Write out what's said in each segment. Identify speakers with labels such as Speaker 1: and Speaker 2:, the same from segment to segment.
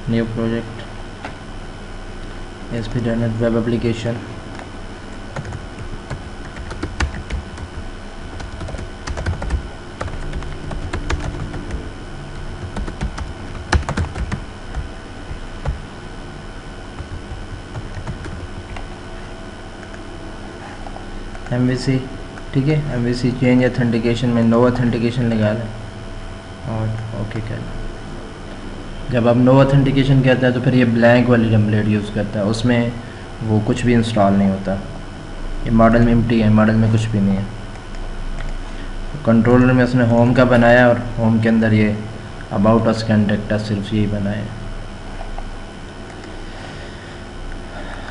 Speaker 1: New project, ASP.NET web application, MVC, ठीक है। MVC change authentication में नो ऑथेंटिकेशन लगा लें और ओके कर लें। जब आप नो ऑथेंटिकेशन कहते हैं तो फिर ये ब्लैंक वाली टेम्पलेट यूज़ करता है, उसमें वो कुछ भी इंस्टॉल नहीं होता। ये मॉडल में एम्प्टी है, मॉडल में कुछ भी नहीं है। कंट्रोलर में उसने होम का बनाया और होम के अंदर ये अबाउट अस, कॉन्टैक्ट अस, सिर्फ यही बनाया।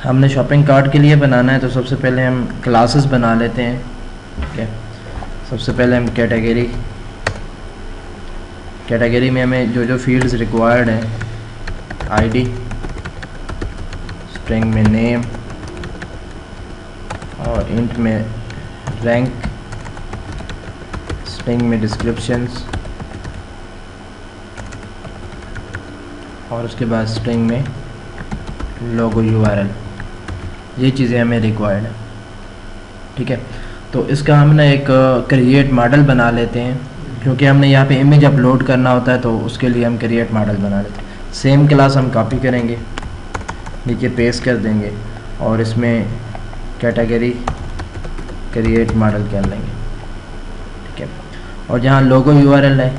Speaker 1: हमने शॉपिंग कार्ट के लिए बनाना है तो सबसे पहले हम क्लासेस बना लेते हैं, ठीक है। सबसे पहले हम कैटेगरी में हमें जो जो फील्ड्स रिक्वायर्ड हैं, आईडी, स्ट्रिंग में नेम और इंट में रैंक, स्ट्रिंग में डिस्क्रिप्शंस और उसके बाद स्ट्रिंग में लोगो URL, ये चीज़ें हमें रिक्वायर्ड है, ठीक है। तो इसका हम ना एक क्रिएट मॉडल बना लेते हैं, क्योंकि हमने यहाँ पे इमेज अपलोड करना होता है तो उसके लिए हम क्रिएट मॉडल बना लेते हैं। सेम क्लास हम कॉपी करेंगे, नीचे पेस्ट कर देंगे और इसमें कैटेगरी क्रिएट मॉडल कर लेंगे, ठीक है। और जहाँ लोगो URL है,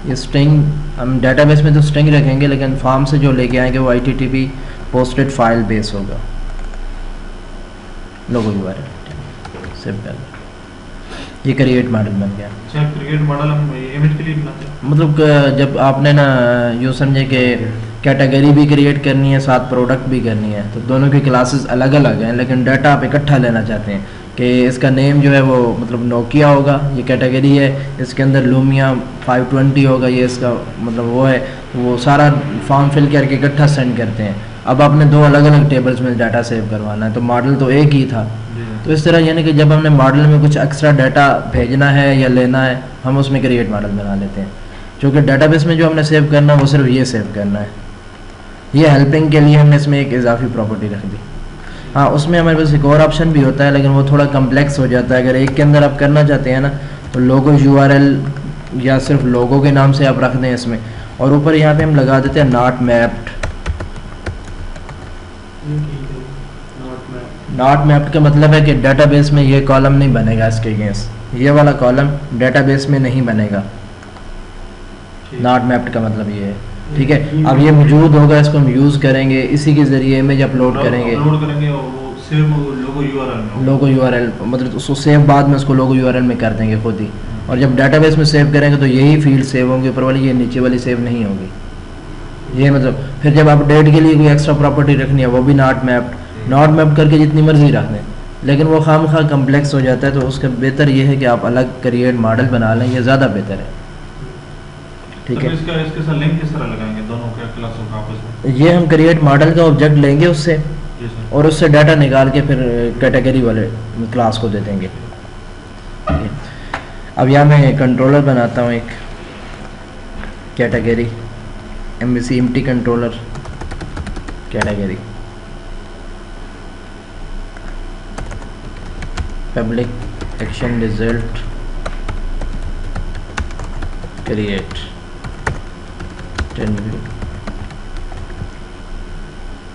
Speaker 1: ये स्ट्रिंग हम डेटाबेस में तो स्ट्रिंग रखेंगे, लेकिन फॉर्म से जो लेके आएंगे वो HTTP पोस्टेड फाइल बेस होगा, लोगो URL सिंपल। ये क्रिएट मॉडल बन गया।
Speaker 2: अच्छा, क्रिएट मॉडल हम इमेज के लिए बनाते हैं,
Speaker 1: मतलब जब आपने ना यूँ समझे कि कैटेगरी भी क्रिएट करनी है, साथ प्रोडक्ट भी करनी है, तो दोनों की क्लासेस अलग अलग हैं, लेकिन डाटा आप इकट्ठा लेना चाहते हैं कि इसका नेम जो है वो मतलब नोकिया होगा, ये कैटेगरी है, इसके अंदर लूमिया 520 होगा, ये इसका मतलब वो है, वो सारा फॉर्म फिल करके इकट्ठा सेंड करते हैं। अब आपने दो अलग अलग टेबल्स में डाटा सेव करवाना है, तो मॉडल तो एक ही था। तो इस तरह यानी कि जब हमने मॉडल में कुछ एक्स्ट्रा डाटा भेजना है या लेना है, हम उसमें क्रिएट मॉडल बना लेते हैं। क्योंकि डाटाबेस में जो हमने सेव करना है वो सिर्फ ये सेव करना है। ये हेल्पिंग के लिए हमने इसमें एक इजाफी प्रॉपर्टी रख दी। हाँ, उसमें हमारे पास एक और ऑप्शन भी होता है, लेकिन वो थोड़ा कम्प्लेक्स हो जाता है। अगर एक के अंदर आप करना चाहते हैं ना, तो लोगो URL या सिर्फ लोगो के नाम से आप रख दें इसमें, और ऊपर यहाँ पे हम लगा देते हैं नॉट मैप्ड। नॉट मैप्ड का मतलब है कि डेटाबेस में ये कॉलम नहीं बनेगा, इसके अगेंस्ट ये वाला कॉलम डेटाबेस में नहीं बनेगा। नॉट मैप्ड का मतलब ये है, ठीक है। अब ये मौजूद होगा, इसको हम यूज़ करेंगे, इसी के ज़रिए इमेज अपलोड करेंगे
Speaker 2: और वो सेव
Speaker 1: लोगो URL मतलब उसको सेव बाद में उसको लोगो URL में कर देंगे खुद ही। और जब डेटाबेस में सेव करेंगे तो यही फील्ड सेव होंगे, ऊपर वाली, ये नीचे वाली सेव नहीं होगी। ये मतलब फिर जब आप डेट के लिए कोई एक्स्ट्रा प्रॉपर्टी रखनी है वो भी नॉट मैप्ड करके जितनी मर्जी रख दें, लेकिन वो खामखा कम्प्लेक्स हो जाता है। तो उसका बेहतर ये है कि आप अलग क्रिएट मॉडल बना लें, ये ज़्यादा बेहतर है, ठीक है।
Speaker 2: इसके साथ लिंक किस तरह लगाएंगे दोनों के क्लासों का आपस में?
Speaker 1: ये हम क्रिएट मॉडल का ऑब्जेक्ट लेंगे उससे, और उससे डाटा निकाल के फिर कैटेगरी वाले क्लास को दे देंगे। अब यहाँ मैं कंट्रोलर बनाता हूँ, एक category MVC empty controller category, public action result create 10 view,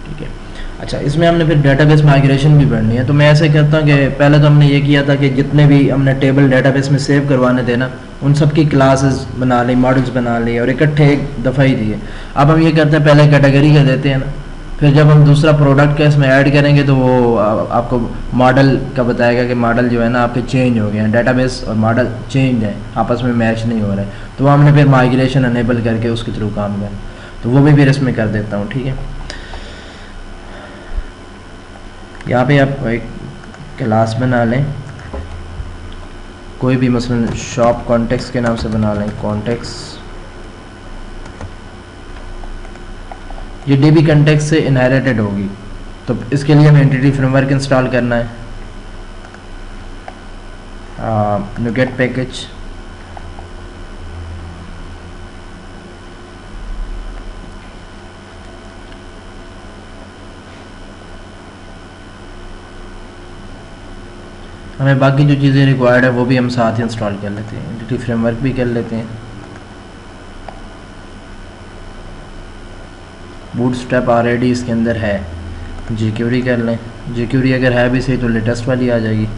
Speaker 1: ठीक है। अच्छा, इसमें हमने फिर डेटाबेस माइग्रेशन भी पढ़नी है। तो मैं ऐसे कहता हूँ कि पहले तो हमने ये किया था कि जितने भी हमने टेबल डेटाबेस में सेव करवाने थे ना, उन सब की क्लासेस बना ली, मॉडल्स बना लिए और इकट्ठे एक दफ़ा ही दिए। अब हम ये करते हैं पहले कैटेगरी का देते हैं ना, फिर जब हम दूसरा प्रोडक्ट का इसमें ऐड करेंगे तो वो आपको मॉडल का बताएगा कि मॉडल जो है ना आपके चेंज हो गए हैं, डेटाबेस और मॉडल चेंज है, आपस में मैच नहीं हो रहा है। तो वो हमने फिर माइग्रेशन अनेबल करके उसके थ्रू काम करना, तो वो भी फिर इसमें कर देता हूँ, ठीक है। यहाँ पे आप एक क्लास बना लें, कोई भी, मसलन शॉप कॉन्टेक्स्ट के नाम से बना लें, कॉन्टेक्स्ट। ये DB कॉन्टेक्स्ट से इनहेरिटेड होगी, तो इसके लिए हमें एंटिटी फ्रेमवर्क इंस्टॉल करना है, NuGet पैकेज, हमें बाकी जो चीज़ें रिक्वायर्ड है वो भी हम साथ ही इंस्टॉल कर लेते हैं। एंटिटी फ्रेमवर्क भी कर लेते हैं। बूटस्ट्रैप ऑलरेडी इसके अंदर है, jQuery कर लें। jQuery अगर है भी सही तो लेटेस्ट वाली आ जाएगी,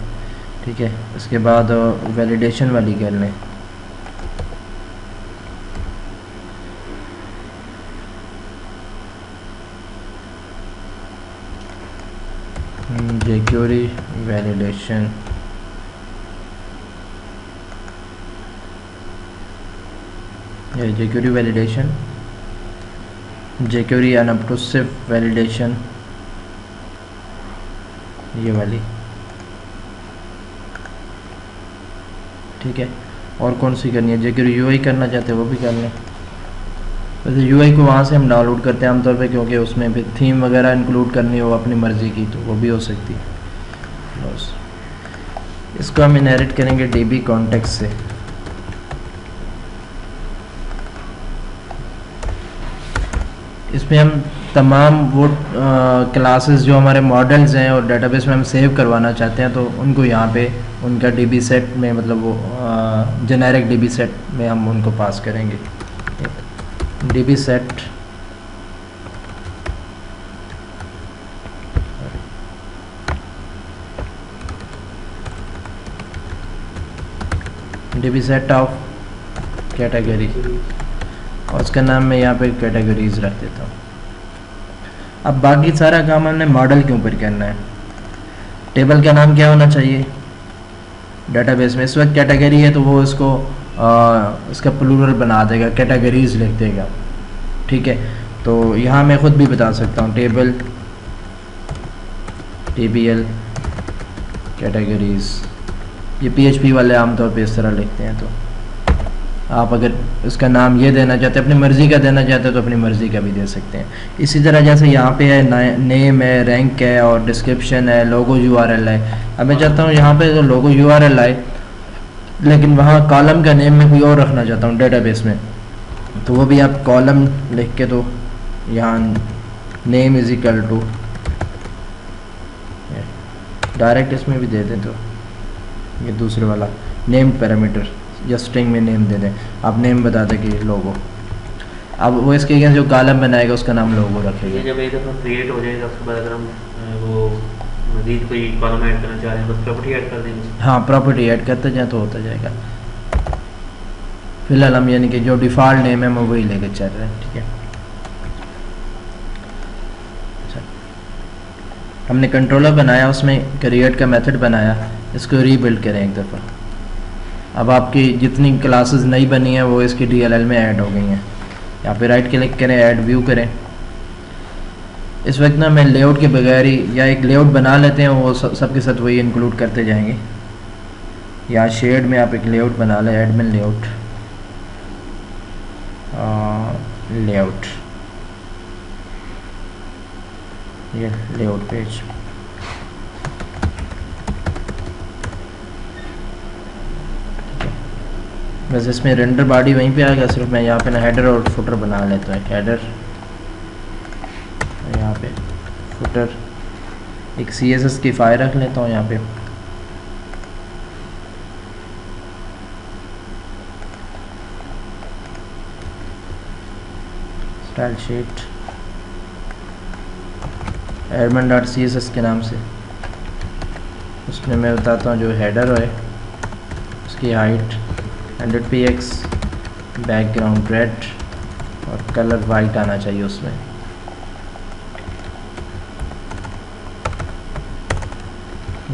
Speaker 1: ठीक है। इसके बाद वैलिडेशन वाली कर लें। jQuery वैलिडेशन, ये jQuery वैलिडेशन, jQuery अनऑब्ट्रूसिव वैलिडेशन, ये वाली, ठीक है। और कौन सी करनी है? jQuery UI करना चाहते हैं वो भी कर लें। वैसे UI को वहाँ से हम डाउनलोड करते हैं आमतौर पे, क्योंकि उसमें फिर थीम वगैरह इंक्लूड करनी हो अपनी मर्ज़ी की तो वो भी हो सकती है। बस इसको हम इनहेरिट करेंगे DB कॉन्टेक्स्ट से। इसमें हम तमाम वो क्लासेस जो हमारे मॉडल्स हैं और डेटाबेस में हम सेव करवाना चाहते हैं तो उनको यहाँ पे उनका DB सेट में, मतलब वो जेनेरिक DB सेट में हम उनको पास करेंगे। DB सेट ऑफ कैटेगरी, और उसका नाम मैं यहाँ पे कैटेगरीज रख देता हूँ। अब बाकी सारा काम हमने मॉडल के ऊपर करना है। टेबल का नाम क्या होना चाहिए? डेटाबेस में इस वक्त कैटेगरी है तो वो इसको इसका प्लूरल बना देगा, कैटेगरीज लिख देगा, ठीक है। तो यहाँ मैं ख़ुद भी बता सकता हूँ, टेबल TBL कैटेगरीज। ये PHP वाले आमतौर पे इस तरह लिखते हैं। तो आप अगर इसका नाम ये देना चाहते हैं, अपनी मर्ज़ी का देना चाहते हैं तो अपनी मर्ज़ी का भी दे सकते हैं। इसी तरह जैसे यहाँ पे है नेम है, रैंक है और डिस्क्रिप्शन है, लोगो URL है। अब मैं चाहता हूँ यहाँ पे तो लोगो URL आए, लेकिन वहाँ कॉलम का नेम मैं कोई और रखना चाहता हूँ डेटाबेस में, तो वो भी आप कॉलम लिख के तो यहाँ name is equal to direct इसमें भी दे दें तो ये दूसरे वाला नेम पैरामीटर या स्ट्रिंग में नेम दे दें। आप नेम बता दें कि लोगो, अब वो इसके अगेंस्ट जो कॉलम बनाएगा उसका नाम लोगो रखेगा।
Speaker 3: जब एक दफ़ा क्रिएट हो जाएगा उसके बाद अगर हम वो मज़ीद कोई कॉलम ऐड करना चाह रहे हैं बस प्रॉपर्टी ऐड कर देंगे। हाँ, प्रॉपर्टी ऐड करते जाए तो होता जाएगा। फिलहाल हम यानी कि जो डिफ़ॉल्ट नेम है हम वही लेके चल रहे हैं, ठीक है। अच्छा, हमने कंट्रोलर बनाया, उसमें क्रिएट का मेथड बनाया, इसको रीबिल्ड करें एक दफ़ा। अब आपकी जितनी क्लासेस नई बनी हैं वो इसकी DLL में ऐड हो गई हैं। यहाँ पे राइट क्लिक करें, ऐड व्यू करें। इस वक्त ना मैं लेआउट के बगैर ही या एक लेआउट बना लेते हैं, वो सबके साथ वही इंक्लूड करते जाएंगे। यहाँ शेड में आप एक लेआउट बना लें, एडमिन लेआउट, लेआउट, ये लेआउट पेज। बस इसमें रेंडर बॉडी वहीं पे आ गया, सिर्फ मैं यहाँ पे ना हेडर और फुटर बना लेता हूँ। हेडर, यहाँ पे फुटर, एक CSS की फाइल रख लेता हूँ यहाँ पे। स्टाइल शीट admin.css के नाम से, उसमें मैं बताता हूँ जो हेडर है उसकी हाइट 100 px, बैकग्राउंड रेड और कलर वाइट आना चाहिए उसमें।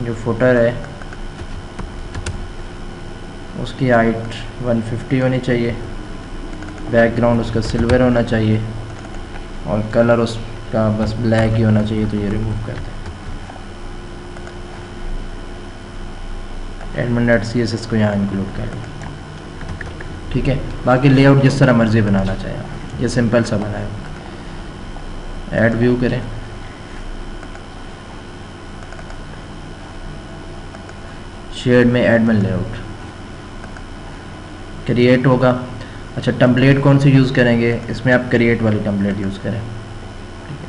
Speaker 3: जो फुटर है उसकी हाइट 150 होनी चाहिए, बैकग्राउंड उसका सिल्वर होना चाहिए और कलर उसका बस ब्लैक ही होना चाहिए। तो ये रिमूव करते हैं, admin.css को यहाँ इंक्लूड कर लें, ठीक है। बाकी लेआउट जिस तरह मर्जी बनाना चाहें आप, ये सिंपल सा बनाए। ऐड व्यू करें, शेड में एडमिन लेआउट क्रिएट होगा। अच्छा, टेम्पलेट कौन सी यूज़ करेंगे? इसमें आप क्रिएट वाली टेम्पलेट यूज़ करें, ठीक है।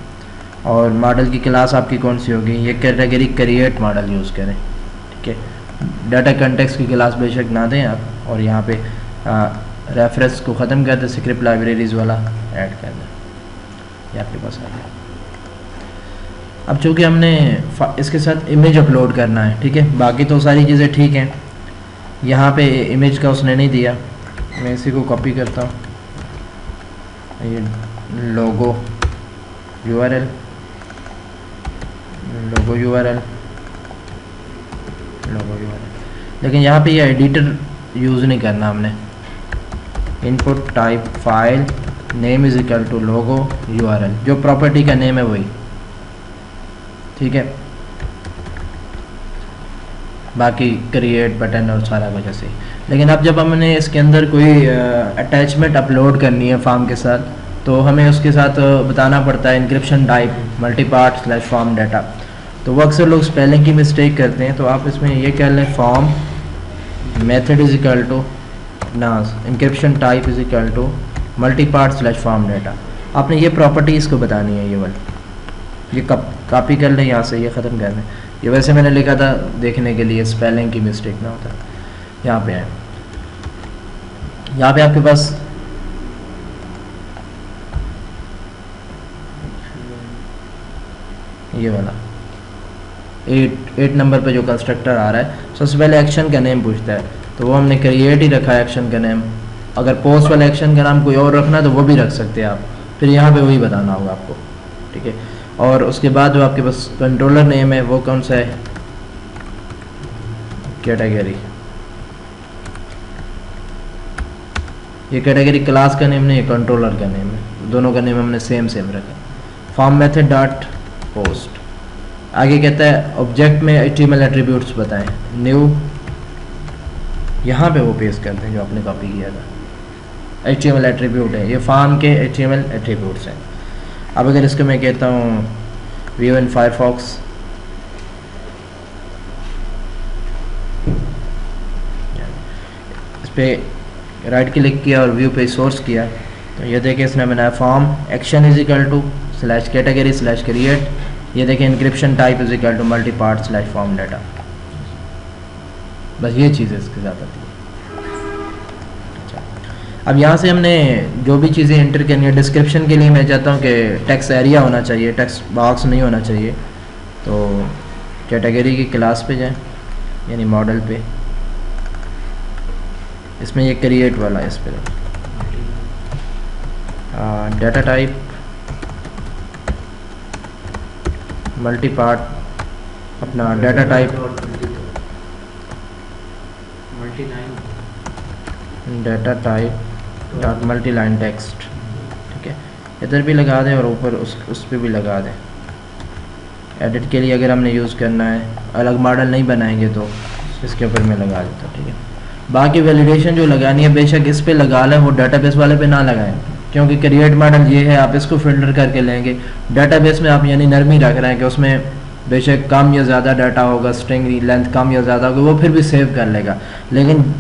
Speaker 3: और मॉडल की क्लास आपकी कौन सी होगी? ये कैटेगरी क्रिएट मॉडल यूज़ करें, ठीक है।
Speaker 1: डाटा कंटेक्स्ट की क्लास बेशक ना दें आप, और यहाँ पे रेफरेंस को ख़त्म कर दें, स्क्रिप्ट लाइब्रेरीज़ वाला ऐड कर दें, ये आपके पास आ गया। अब चूँकि हमने इसके साथ इमेज अपलोड करना है, ठीक है, बाकी तो सारी चीज़ें ठीक हैं, यहाँ पे इमेज का उसने नहीं दिया, मैं इसी को कॉपी करता हूँ, ये लोगो URL, लोगो URL, लेकिन यहाँ पे ये एडिटर यूज़ नहीं करना हमने। Input type file name is equal to logo URL, जो प्रॉपर्टी का नेम है वही, ठीक है, बाकी क्रिएट बटन और सारा कुछ ऐसे। लेकिन अब जब हमने इसके अंदर कोई अटैचमेंट अपलोड करनी है फॉर्म के साथ, तो हमें उसके साथ बताना पड़ता है encryption type multipart slash form data. तो वो अक्सर लोग स्पेलिंग की मिस्टेक करते हैं, तो आप इसमें ये कह लें form method is equal to नास encryption type is equal to multipart slash form data. आपने ये प्रॉपर्टी इसको बतानी है, ये वाली, ये कॉपी कर लें यहाँ से, ये ख़त्म कर लें। ये वैसे मैंने लिखा था देखने के लिए स्पेलिंग की मिस्टेक ना होता। यहाँ पे आए, यहाँ पे आपके पास ये वाला 8 नंबर पे जो कंस्ट्रक्टर आ रहा है, सबसे पहले एक्शन का नेम पूछता है, तो वो हमने क्रिएट ही रखा है एक्शन का नेम। अगर पोस्ट वाले एक्शन का नाम कोई और रखना है तो वो भी रख सकते हैं आप, फिर यहाँ पे वही बताना होगा आपको, ठीक है। और उसके बाद जो आपके पास कंट्रोलर नेम है वो कौन सा है, कैटेगरी, ये कैटेगरी क्लास का नेम नहीं है, कंट्रोलर का नेम है, दोनों का नेम हमने सेम रखा। फॉर्म मेथड डॉट पोस्ट, आगे कहता है ऑब्जेक्ट में HTML एट्रीब्यूट्स बताएं, न्यू, यहाँ पे वो पेस्ट करते हैं जो आपने कॉपी किया था, HTML एट्रीब्यूट है, ये फॉर्म के HTML एट्रीब्यूट्स हैं। अब अगर इसको मैं कहता हूँ व्यू इन फायरफॉक्स, इस पर राइट क्लिक किया और व्यू पे सोर्स किया, तो ये देखिए इसने बनाया form action is equal to slash category slash create, ये देखिए encryption type is equal to multi part slash form data. बस ये चीज़ें इसके साथ आती है। अच्छा, अब यहाँ से हमने जो भी चीज़ें एंटर करनी है, डिस्क्रिप्शन के लिए मैं चाहता हूँ कि टेक्स्ट एरिया होना चाहिए, टेक्स्ट बॉक्स नहीं होना चाहिए। तो कैटेगरी की क्लास पे जाएं, यानी मॉडल पे, इसमें ये क्रिएट वाला है, इस पर डाटा टाइप मल्टी पार्ट, अपना data type data type dot multi line text, ठीक है, इधर भी लगा दें और ऊपर उस पर भी लगा दें। एडिट के लिए अगर हमने यूज़ करना है, अलग मॉडल नहीं बनाएंगे तो इसके ऊपर मैं लगा देता, ठीक है। बाकी वैलिडेशन जो लगानी है बेशक इस पे लगा लें, वो डाटाबेस वाले पे ना लगाएं, क्योंकि क्रिएट मॉडल ये है, आप इसको फिल्टर करके लेंगे। डाटाबेस में आप यानी नरमी रख रहे हैं कि उसमें बेशक कम या ज़्यादा डाटा होगा, स्ट्रिंग लेंथ कम या ज़्यादा होगा, वो फिर भी सेव कर लेगा। लेकिन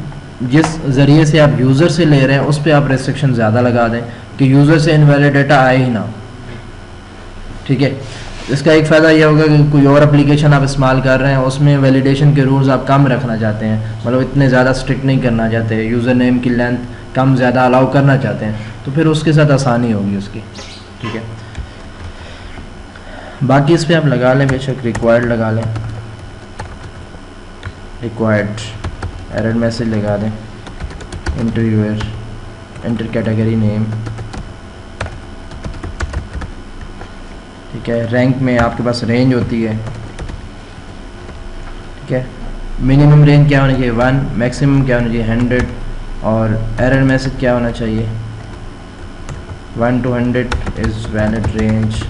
Speaker 1: जिस ज़रिए से आप यूज़र से ले रहे हैं उस पर आप रेस्ट्रिक्शन ज़्यादा लगा दें कि यूज़र से इनवैलिड डाटा आए ही ना, ठीक है। इसका एक फ़ायदा यह होगा कि कोई और एप्लीकेशन आप इस्तेमाल कर रहे हैं, उसमें वैलिडेशन के रूल्स आप कम रखना चाहते हैं, मतलब इतने ज़्यादा स्ट्रिक्ट नहीं करना चाहते, यूज़र नेम की लेंथ कम ज़्यादा अलाउ करना चाहते हैं, तो फिर उसके साथ आसानी होगी उसकी, ठीक है। बाकी इस पर आप लगा लें, बेशक रिक्वायर्ड लगा लें, रिक्वायर्ड एरर मैसेज लगा दें, इंटरव्यूअर एंटर कैटेगरी नेम, ठीक है। रैंक में आपके पास रेंज होती है, ठीक है। मिनिमम रेंज क्या होना चाहिए 1, मैक्सिमम क्या होना चाहिए 100, और एरर मैसेज क्या होना चाहिए 1 to 100 इज़ वैलिड रेंज।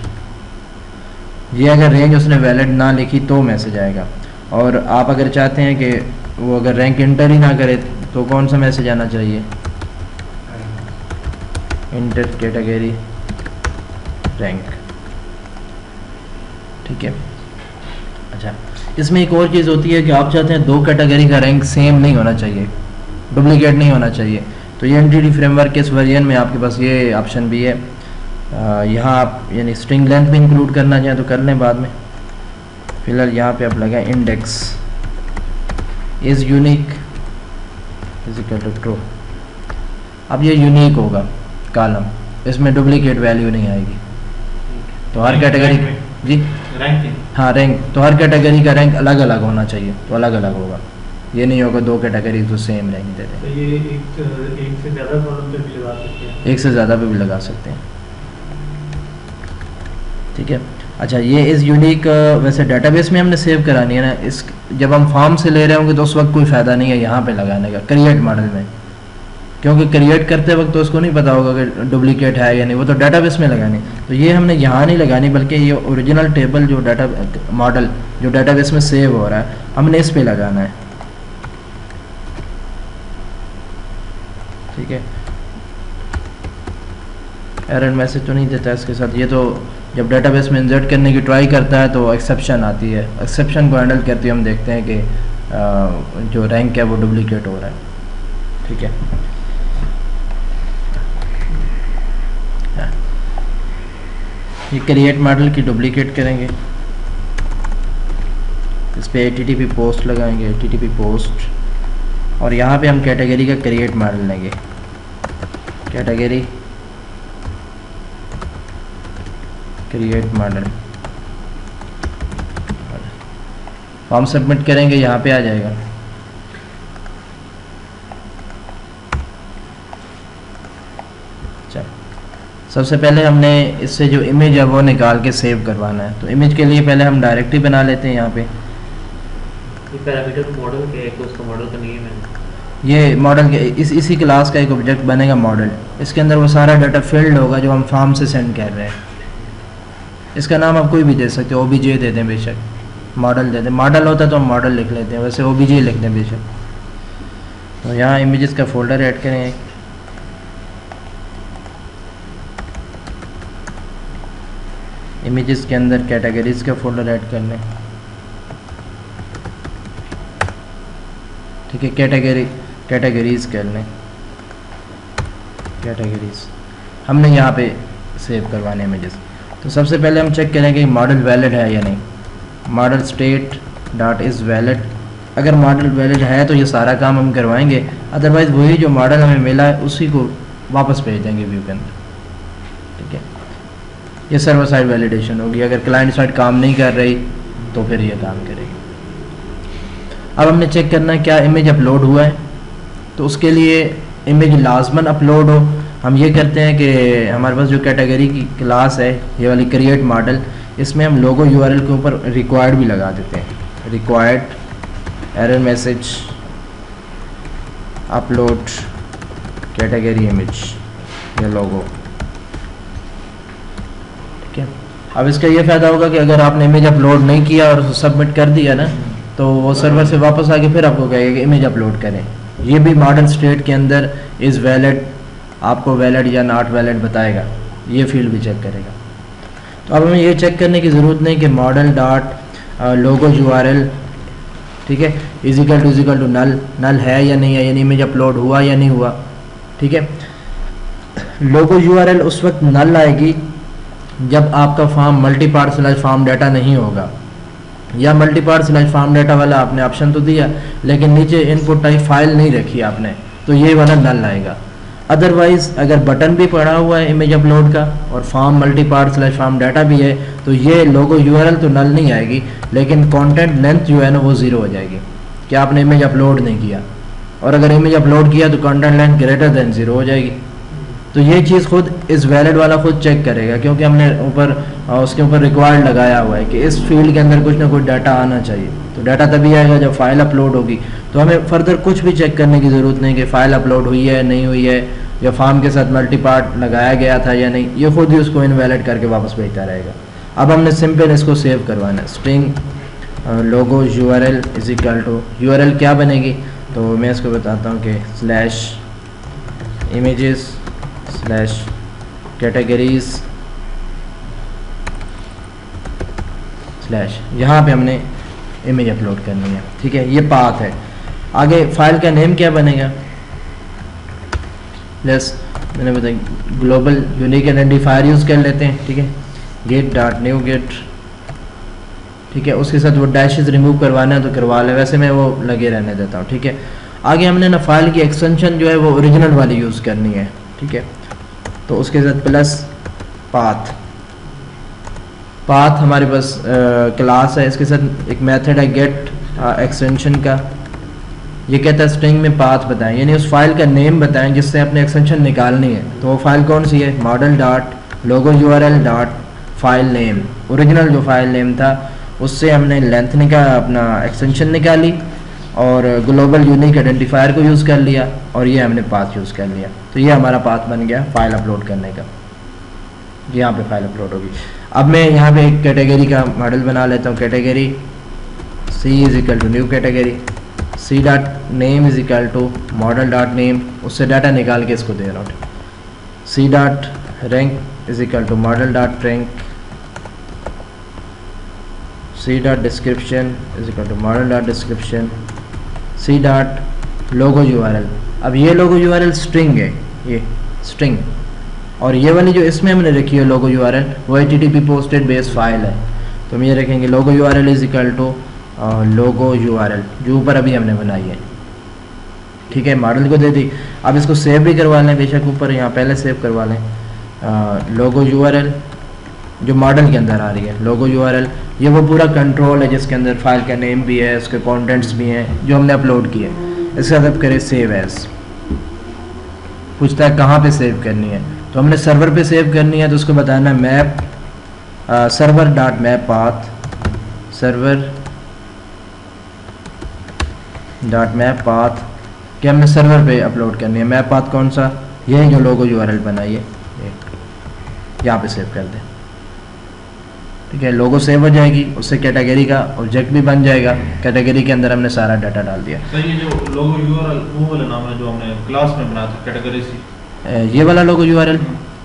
Speaker 1: ये अगर रेंज उसने वैलिड ना लिखी तो मैसेज आएगा, और आप अगर चाहते हैं कि वो अगर रैंक इंटर ही ना करे तो कौन सा मैसेज आना चाहिए, इंटर कैटेगरी रैंक, ठीक है। अच्छा, इसमें एक और चीज़ होती है कि आप चाहते हैं दो कैटेगरी का रैंक सेम नहीं होना चाहिए, डुप्लीकेट नहीं होना चाहिए, तो ये एनटीटी फ्रेमवर्क के इस वर्जन में आपके पास ये ऑप्शन भी है। यहाँ आप यानी स्ट्रिंग लेंथ भी इंक्लूड करना चाहें तो कर लें बाद में, फिलहाल यहाँ पे आप लगाएं index is unique is equal to true. अब ये यूनिक होगा कॉलम, इसमें डुप्लीकेट वैल्यू नहीं आएगी। तो हर कैटेगरी जी
Speaker 2: रैंकिंग,
Speaker 1: हाँ रैंक, तो हर कैटेगरी का रैंक अलग अलग होना चाहिए, तो अलग अलग होगा। ये नहीं होगा दो कैटेगरी तो सेम रैंक दे दें।
Speaker 4: तो ये एक से ज़्यादा कॉलम पे भी लगा सकते हैं।
Speaker 1: एक से ज़्यादा पे भी लगा सकते हैं, ठीक है। अच्छा, ये इज़ यूनिक वैसे डेटाबेस में हमने सेव करानी है ना, इस जब हम फॉर्म से ले रहे होंगे तो उस वक्त कोई फ़ायदा नहीं है यहाँ पे लगाने का, क्रिएट मॉडल में, क्योंकि क्रिएट करते वक्त तो उसको नहीं पता होगा कि डुप्लीकेट है या नहीं, वो तो डेटाबेस में लगानी। तो ये हमने यहाँ नहीं लगानी, बल्कि ये ओरिजिनल टेबल जो डाटा मॉडल जो डेटाबेस में सेव हो रहा है हमने इस पे लगाना है, ठीक है। एरर मैसेज तो नहीं देता इसके साथ, ये तो जब डेटाबेस में इंसर्ट करने की ट्राई करता है तो एक्सेप्शन आती है, एक्सेप्शन को हैंडल करते हुए हम देखते हैं कि जो रैंक है वो डुप्लीकेट हो रहा है, ठीक है। ये क्रिएट मॉडल की डुप्लीकेट करेंगे, इस पर HTTP पोस्ट लगाएंगे, HTTP पोस्ट, और यहाँ पे हम कैटेगरी का क्रिएट मॉडल लेंगे, category create model, form submit करेंगे, यहाँ पे आ जाएगा। अच्छा, सबसे पहले हमने इससे जो इमेज है वो निकाल के सेव करवाना है, तो इमेज के लिए पहले हम डायरेक्टरी बना लेते हैं। यहाँ पे
Speaker 4: ये पैरामीटर मॉडल के एक उसका मॉडल का नेम है,
Speaker 1: ये मॉडल के इसी क्लास का एक ऑब्जेक्ट बनेगा मॉडल, इसके अंदर वो सारा डाटा फील्ड होगा जो हम फॉर्म से सेंड कर रहे हैं। इसका नाम आप कोई भी दे सकते हो, OBJ दे दें बेशक, मॉडल दे दें, मॉडल होता तो हम मॉडल लिख लेते हैं, वैसे OBJ लिख दें बेशक। तो यहाँ इमेजेस का फोल्डर ऐड करें, इमेजेस के अंदर कैटेगरीज का फोल्डर ऐड कर लें, ठीक है। कैटेगरीज कर लें, कैटेगरीज हमने यहाँ पे सेव करवाने इमेजेस। तो सबसे पहले हम चेक करेंगे कि मॉडल वैलिड है या नहीं, model state dot is valid. अगर मॉडल वैलिड है तो ये सारा काम हम करवाएंगे, अदरवाइज़ वही जो मॉडल हमें मिला है उसी को वापस भेज देंगे व्यू के अंदर, ठीक है। ये सर्वर साइड वैलिडेशन होगी, अगर क्लाइंट साइड काम नहीं कर रही तो फिर ये काम करेगी। अब हमने चेक करना है क्या इमेज अपलोड हुआ है, तो उसके लिए इमेज लाजमन अपलोड हो। हम ये करते हैं कि हमारे पास जो कैटेगरी की क्लास है ये वाली क्रिएट मॉडल, इसमें हम लोगो URL के ऊपर रिक्वायर्ड भी लगा देते हैं, required error message upload category image या लोगो, ठीक है। अब इसका ये फ़ायदा होगा कि अगर आपने इमेज अपलोड नहीं किया और सबमिट कर दिया ना, तो वो सर्वर से वापस आके फिर आपको कहेगा कि इमेज अपलोड करें। ये भी मॉडल स्टेट के अंदर इज़ वैलिड, आपको वैलिड या नॉट वैलिड बताएगा, ये फील्ड भी चेक करेगा। तो अब हमें ये चेक करने की ज़रूरत नहीं कि मॉडल डॉट लोगो URL, ठीक है, इज इक्वल टू नल है या नहीं है, यानी इमेज अपलोड हुआ या नहीं हुआ, ठीक है। लोगो URL उस वक्त नल आएगी जब आपका form multipart slash form data नहीं होगा, या मल्टीपार्ट स्लैश फॉर्म डाटा वाला आपने ऑप्शन तो दिया लेकिन नीचे इनपुट टाइप फाइल नहीं रखी आपने, तो ये वाला नल आएगा। अदरवाइज़ अगर बटन भी पड़ा हुआ है इमेज अपलोड का और form multipart slash form data भी है, तो ये लोगो URL तो नल नहीं आएगी, लेकिन कंटेंट लेंथ जो है ना वो 0 हो जाएगी कि आपने इमेज अपलोड नहीं किया। और अगर इमेज अपलोड किया तो कंटेंट लेंथ ग्रेटर देन 0 हो जाएगी। तो ये चीज़ खुद इस वैलिड वाला खुद चेक करेगा, क्योंकि हमने ऊपर उसके ऊपर रिक्वायर्ड लगाया हुआ है कि इस फील्ड के अंदर कुछ ना कुछ डाटा आना चाहिए। तो डाटा तभी आएगा जब फाइल अपलोड होगी। तो हमें फर्दर कुछ भी चेक करने की ज़रूरत नहीं कि फ़ाइल अपलोड हुई है नहीं हुई है, या फॉर्म के साथ मल्टी पार्ट लगाया गया था या नहीं, ये खुद ही उसको इनवैलिड करके वापस भेजता रहेगा। अब हमने सिंपल इसको सेव करवाना है, string logo URL is equal to URL क्या बनेगी, तो मैं इसको बताता हूँ कि slash images slash categories slash, यहाँ पे हमने इमेज अपलोड करनी है, ठीक है। ये पाथ है। आगे फाइल का नेम क्या बनेगा, प्लस मैंने बताया ग्लोबल यूनिक आइडेंटिफायर यूज़ कर लेते हैं, ठीक है। गेट डॉट न्यू गेट, ठीक है। उसके साथ वो डैशेस रिमूव करवाना है तो करवा ले, वैसे मैं वो लगे रहने देता हूँ, ठीक है। आगे हमने ना फाइल की एक्सटेंशन जो है वो ओरिजिनल वाली यूज़ करनी है, ठीक है। तो उसके साथ प्लस पाथ, पाथ हमारे पास क्लास है, इसके साथ एक मेथड है गेट एक्सटेंशन का। ये कहता है स्ट्रिंग में पाथ बताएं, यानी उस फाइल का नेम बताएं जिससे अपने एक्सटेंशन निकालनी है। तो वो फाइल कौन सी है, model dot logo URL dot file name, original जो फाइल नेम था उससे हमने लेंथ अपना एक्सटेंशन निकाली और ग्लोबल यूनिक आइडेंटिफायर को यूज़ कर लिया और ये हमने पाथ यूज़ कर लिया। तो ये हमारा पाथ बन गया फाइल अपलोड करने का, यहाँ पे फाइल अपलोड होगी। अब मैं यहाँ पे एक कैटेगरी का मॉडल बना लेता हूँ, category C is equal to new category, C dot name is equal to model dot name, उससे डाटा निकाल के इसको दे रहा हूँ। C dot rank is equal to model dot rank, C dot description is equal to model dot description, C dot logo URL. अब ये लोगो URL string है, ये स्ट्रिंग, और ये वाली जो इसमें हमने रखी है लोगो यूआरएल वो HTTP पोस्टेड बेस फाइल है। तो हम ये रखेंगे logo URL is equal to logo URL जो ऊपर अभी हमने बनाई है, ठीक है। मॉडल को दे दी। अब इसको सेव भी करवा लें, बेशक ऊपर यहाँ पहले सेव करवा लें। लोगो यूआरएल जो मॉडल के अंदर आ रही है, लोगो यूआरएल, ये वो पूरा कंट्रोल है जिसके अंदर फाइल का नेम भी है, उसके कंटेंट्स भी हैं जो हमने अपलोड किए। इसका मतलब करें सेव एज, पूछता है कहाँ पे सेव करनी है, तो हमने सर्वर पे सेव करनी है तो उसको बताना है map server dot map path, server dot map path कि हमने सर्वर पे अपलोड करनी है। मैप पाथ कौन सा, यही जो लोगो यूआरएल बनाई है, यहाँ पे सेव कर दें, ठीक है। लोगो सेव हो जाएगी, उससे कैटेगरी का ऑब्जेक्ट भी बन जाएगा, कैटेगरी के अंदर हमने सारा डाटा डाल दिया।
Speaker 2: तो ये जो लोगो यूआरएल वो वाला नाम है जो हमने क्लास में बनाया था कैटेगरी सी,
Speaker 1: ये वाला लोगो यूआरएल,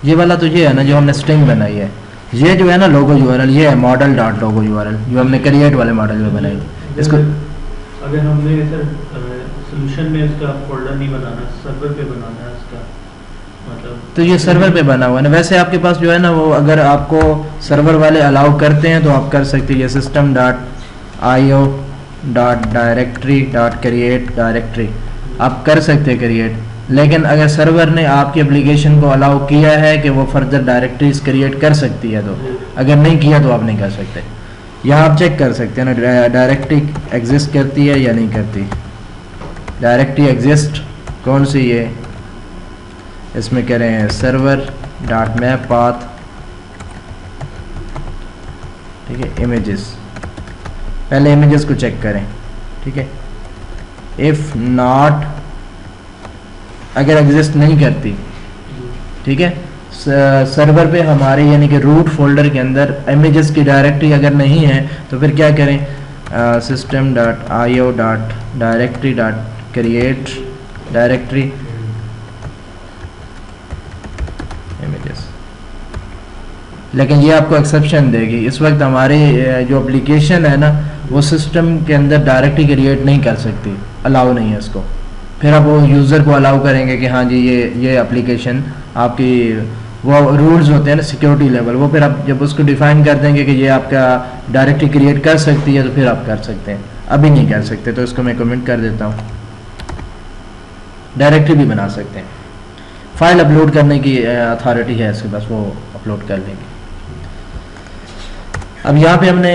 Speaker 1: ये वाला तो ये है ना जो हमने स्ट्रिंग बनाई है, ये जो है ना लोगो यूआरएल ये है मॉडल डॉट लोगो यूआरएल जो हमने क्रिएट वाले मॉडल में बनाई। इसको
Speaker 4: अगर हमने सर सॉल्यूशन में इसका फोल्डर नहीं बनाना, सर्वर पे बनाना है इसका मतलब,
Speaker 1: तो ये सर्वर पे बना हुआ है ना। वैसे आपके पास जो है ना वो अगर आपको सर्वर वाले अलाउ करते हैं तो आप कर सकते हैं, ये system dot IO dot directory dot create directory आप कर सकते हैं क्रिएट, लेकिन अगर सर्वर ने आपकी एप्लीकेशन को अलाउ किया है कि वो फर्दर डायरेक्टरीज क्रिएट कर सकती है, तो अगर नहीं किया तो आप नहीं कर सकते। यहाँ आप चेक कर सकते हैं ना डायरेक्टरी एग्जिस्ट करती है या नहीं करती। डायरेक्टरी एग्जिस्ट कौन सी है, इसमें कह रहे हैं सर्वर डॉट मैप पाथ, ठीक है। इमेजेस, पहले इमेजेस को चेक करें, ठीक है। इफ नॉट, अगर एग्जिस्ट नहीं करती, ठीक है, सर्वर पे हमारे यानी कि रूट फोल्डर के अंदर इमेजेस की डायरेक्टरी अगर नहीं है तो फिर क्या करें, system dot IO dot directory dot create directory images, लेकिन ये आपको एक्सेप्शन देगी। इस वक्त हमारी जो एप्लीकेशन है ना वो सिस्टम के अंदर डायरेक्टली क्रिएट नहीं कर सकती, अलाउ नहीं है इसको। फिर आप वो यूज़र को अलाउ करेंगे कि हाँ जी ये एप्लीकेशन आपकी वो रूल्स होते हैं ना सिक्योरिटी लेवल, वो फिर आप जब उसको डिफाइन कर देंगे कि ये आपका डायरेक्टली क्रिएट कर सकती है तो फिर आप कर सकते हैं, अभी नहीं कर सकते। तो इसको मैं कमेंट कर देता हूँ, डायरेक्टली भी बना सकते हैं। फाइल अपलोड करने की अथॉरिटी है इसके पास, वो अपलोड कर लेंगे। अब यहाँ पे हमने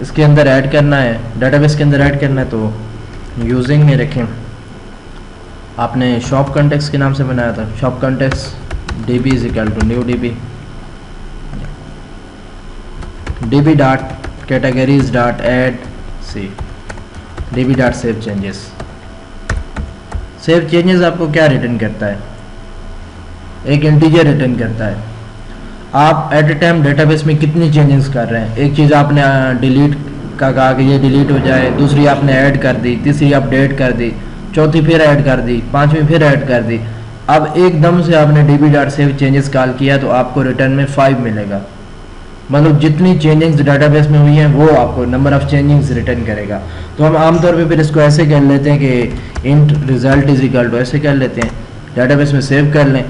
Speaker 1: इसके अंदर ऐड करना है, डेटाबेस के अंदर ऐड करना है, तो यूजिंग में रखें। आपने शॉप कॉन्टेक्स्ट के नाम से बनाया था, shop context DB is equal to new DB dot categories dot add C DB dot save changes. Save changes आपको क्या रिटर्न करता है, एक इंटीजर रिटर्न करता है। आप एट ए टाइम डेटाबेस में कितनी चेंजेस कर रहे हैं, एक चीज़ आपने डिलीट का कहा कि ये डिलीट हो जाए, दूसरी आपने ऐड कर दी, तीसरी अपडेट कर दी, चौथी फिर ऐड कर दी, पांचवी फिर ऐड कर दी। अब एकदम से आपने DB dot save changes call किया तो आपको रिटर्न में 5 मिलेगा, मतलब जितनी चेंजिंग्स डाटाबेस में हुई हैं वो आपको नंबर ऑफ चेंजिंग्स रिटर्न करेगा। तो हम आमतौर पे फिर इसको ऐसे कर लेते हैं कि int result is equal to, ऐसे कर लेते हैं, डाटाबेस में सेव कर लें।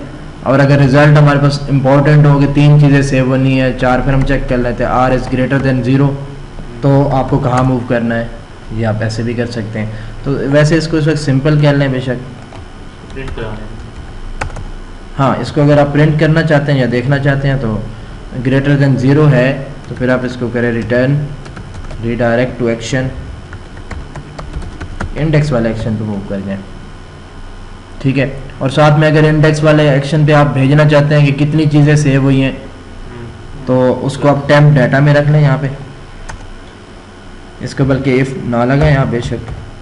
Speaker 1: और अगर रिजल्ट हमारे पास इंपॉर्टेंट हो कि 3 चीज़ें सेव होनी है, 4, फिर हम चेक कर लेते हैं R इज़ ग्रेटर देन 0, तो आपको कहाँ मूव करना है, ये आप ऐसे भी कर सकते हैं। तो वैसे इसको इस वक्त सिंपल कर लें बेशक।
Speaker 4: प्रिंट कराने
Speaker 1: हाँ, इसको अगर आप प्रिंट करना चाहते हैं या देखना चाहते हैं तो ग्रेटर देन 0 है तो फिर आप इसको करें return redirect to action, index वाले एक्शन पे मूव कर जाएं, ठीक है। और साथ में अगर इंडेक्स वाले एक्शन पे आप भेजना चाहते हैं कि कितनी चीज़ें सेव हुई हैं तो उसको आप टेम्प डाटा में रख लें यहाँ पे, इसको बल्कि इफ़ ना लगा यहाँ बेशक,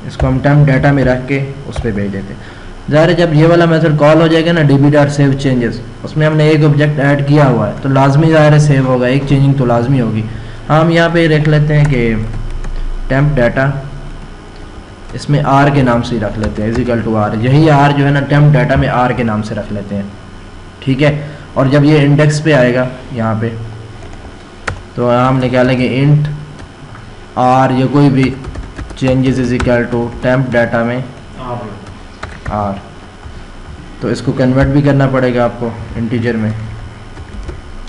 Speaker 1: इसको हम टेम्प डाटा में रख के उस पर भेज देते हैं। ज़ाहिर है जब ये वाला मेथड कॉल हो जाएगा ना db.save changes, उसमें हमने एक ऑब्जेक्ट ऐड किया हुआ है तो लाजमी ज़ाहिर है सेव होगा, एक चेंजिंग तो लाजमी होगी। हम यहाँ पे रख लेते हैं कि टेम्प डाटा, इसमें r के नाम से ही रख लेते हैं इजिकल टू r, यही r जो है ना टेम्प डाटा में r के नाम से रख लेते हैं, ठीक है। और जब ये इंडेक्स पे आएगा यहाँ पे तो हम निकालेंगे इंट r या कोई भी changes is equal to temp data में r। तो इसको कन्वर्ट भी करना पड़ेगा आपको इंटीजर में,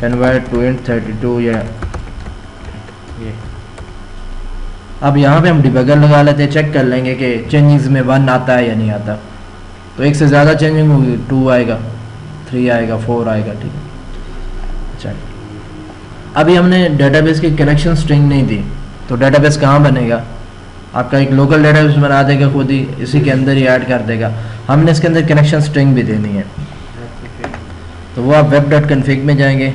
Speaker 1: कन्वर्ट टू इंट 32 या ये। अब यहाँ पे हम डिबगर लगा लेते हैं, चेक कर लेंगे कि चेंजिंग्स में 1 आता है या नहीं आता। तो एक से ज़्यादा चेंजिंग होगी 2 आएगा, 3 आएगा, 4 आएगा, ठीक है। अच्छा, अभी हमने डेटाबेस की कनेक्शन स्ट्रिंग नहीं दी तो डेटाबेस कहाँ बनेगा, आपका एक लोकल डेटाबेस बना देगा खुद ही, इसी के अंदर ही ऐड कर देगा। हमने इसके अंदर कनेक्शन स्ट्रिंग भी देनी है तो वो आप web.config में जाएंगे,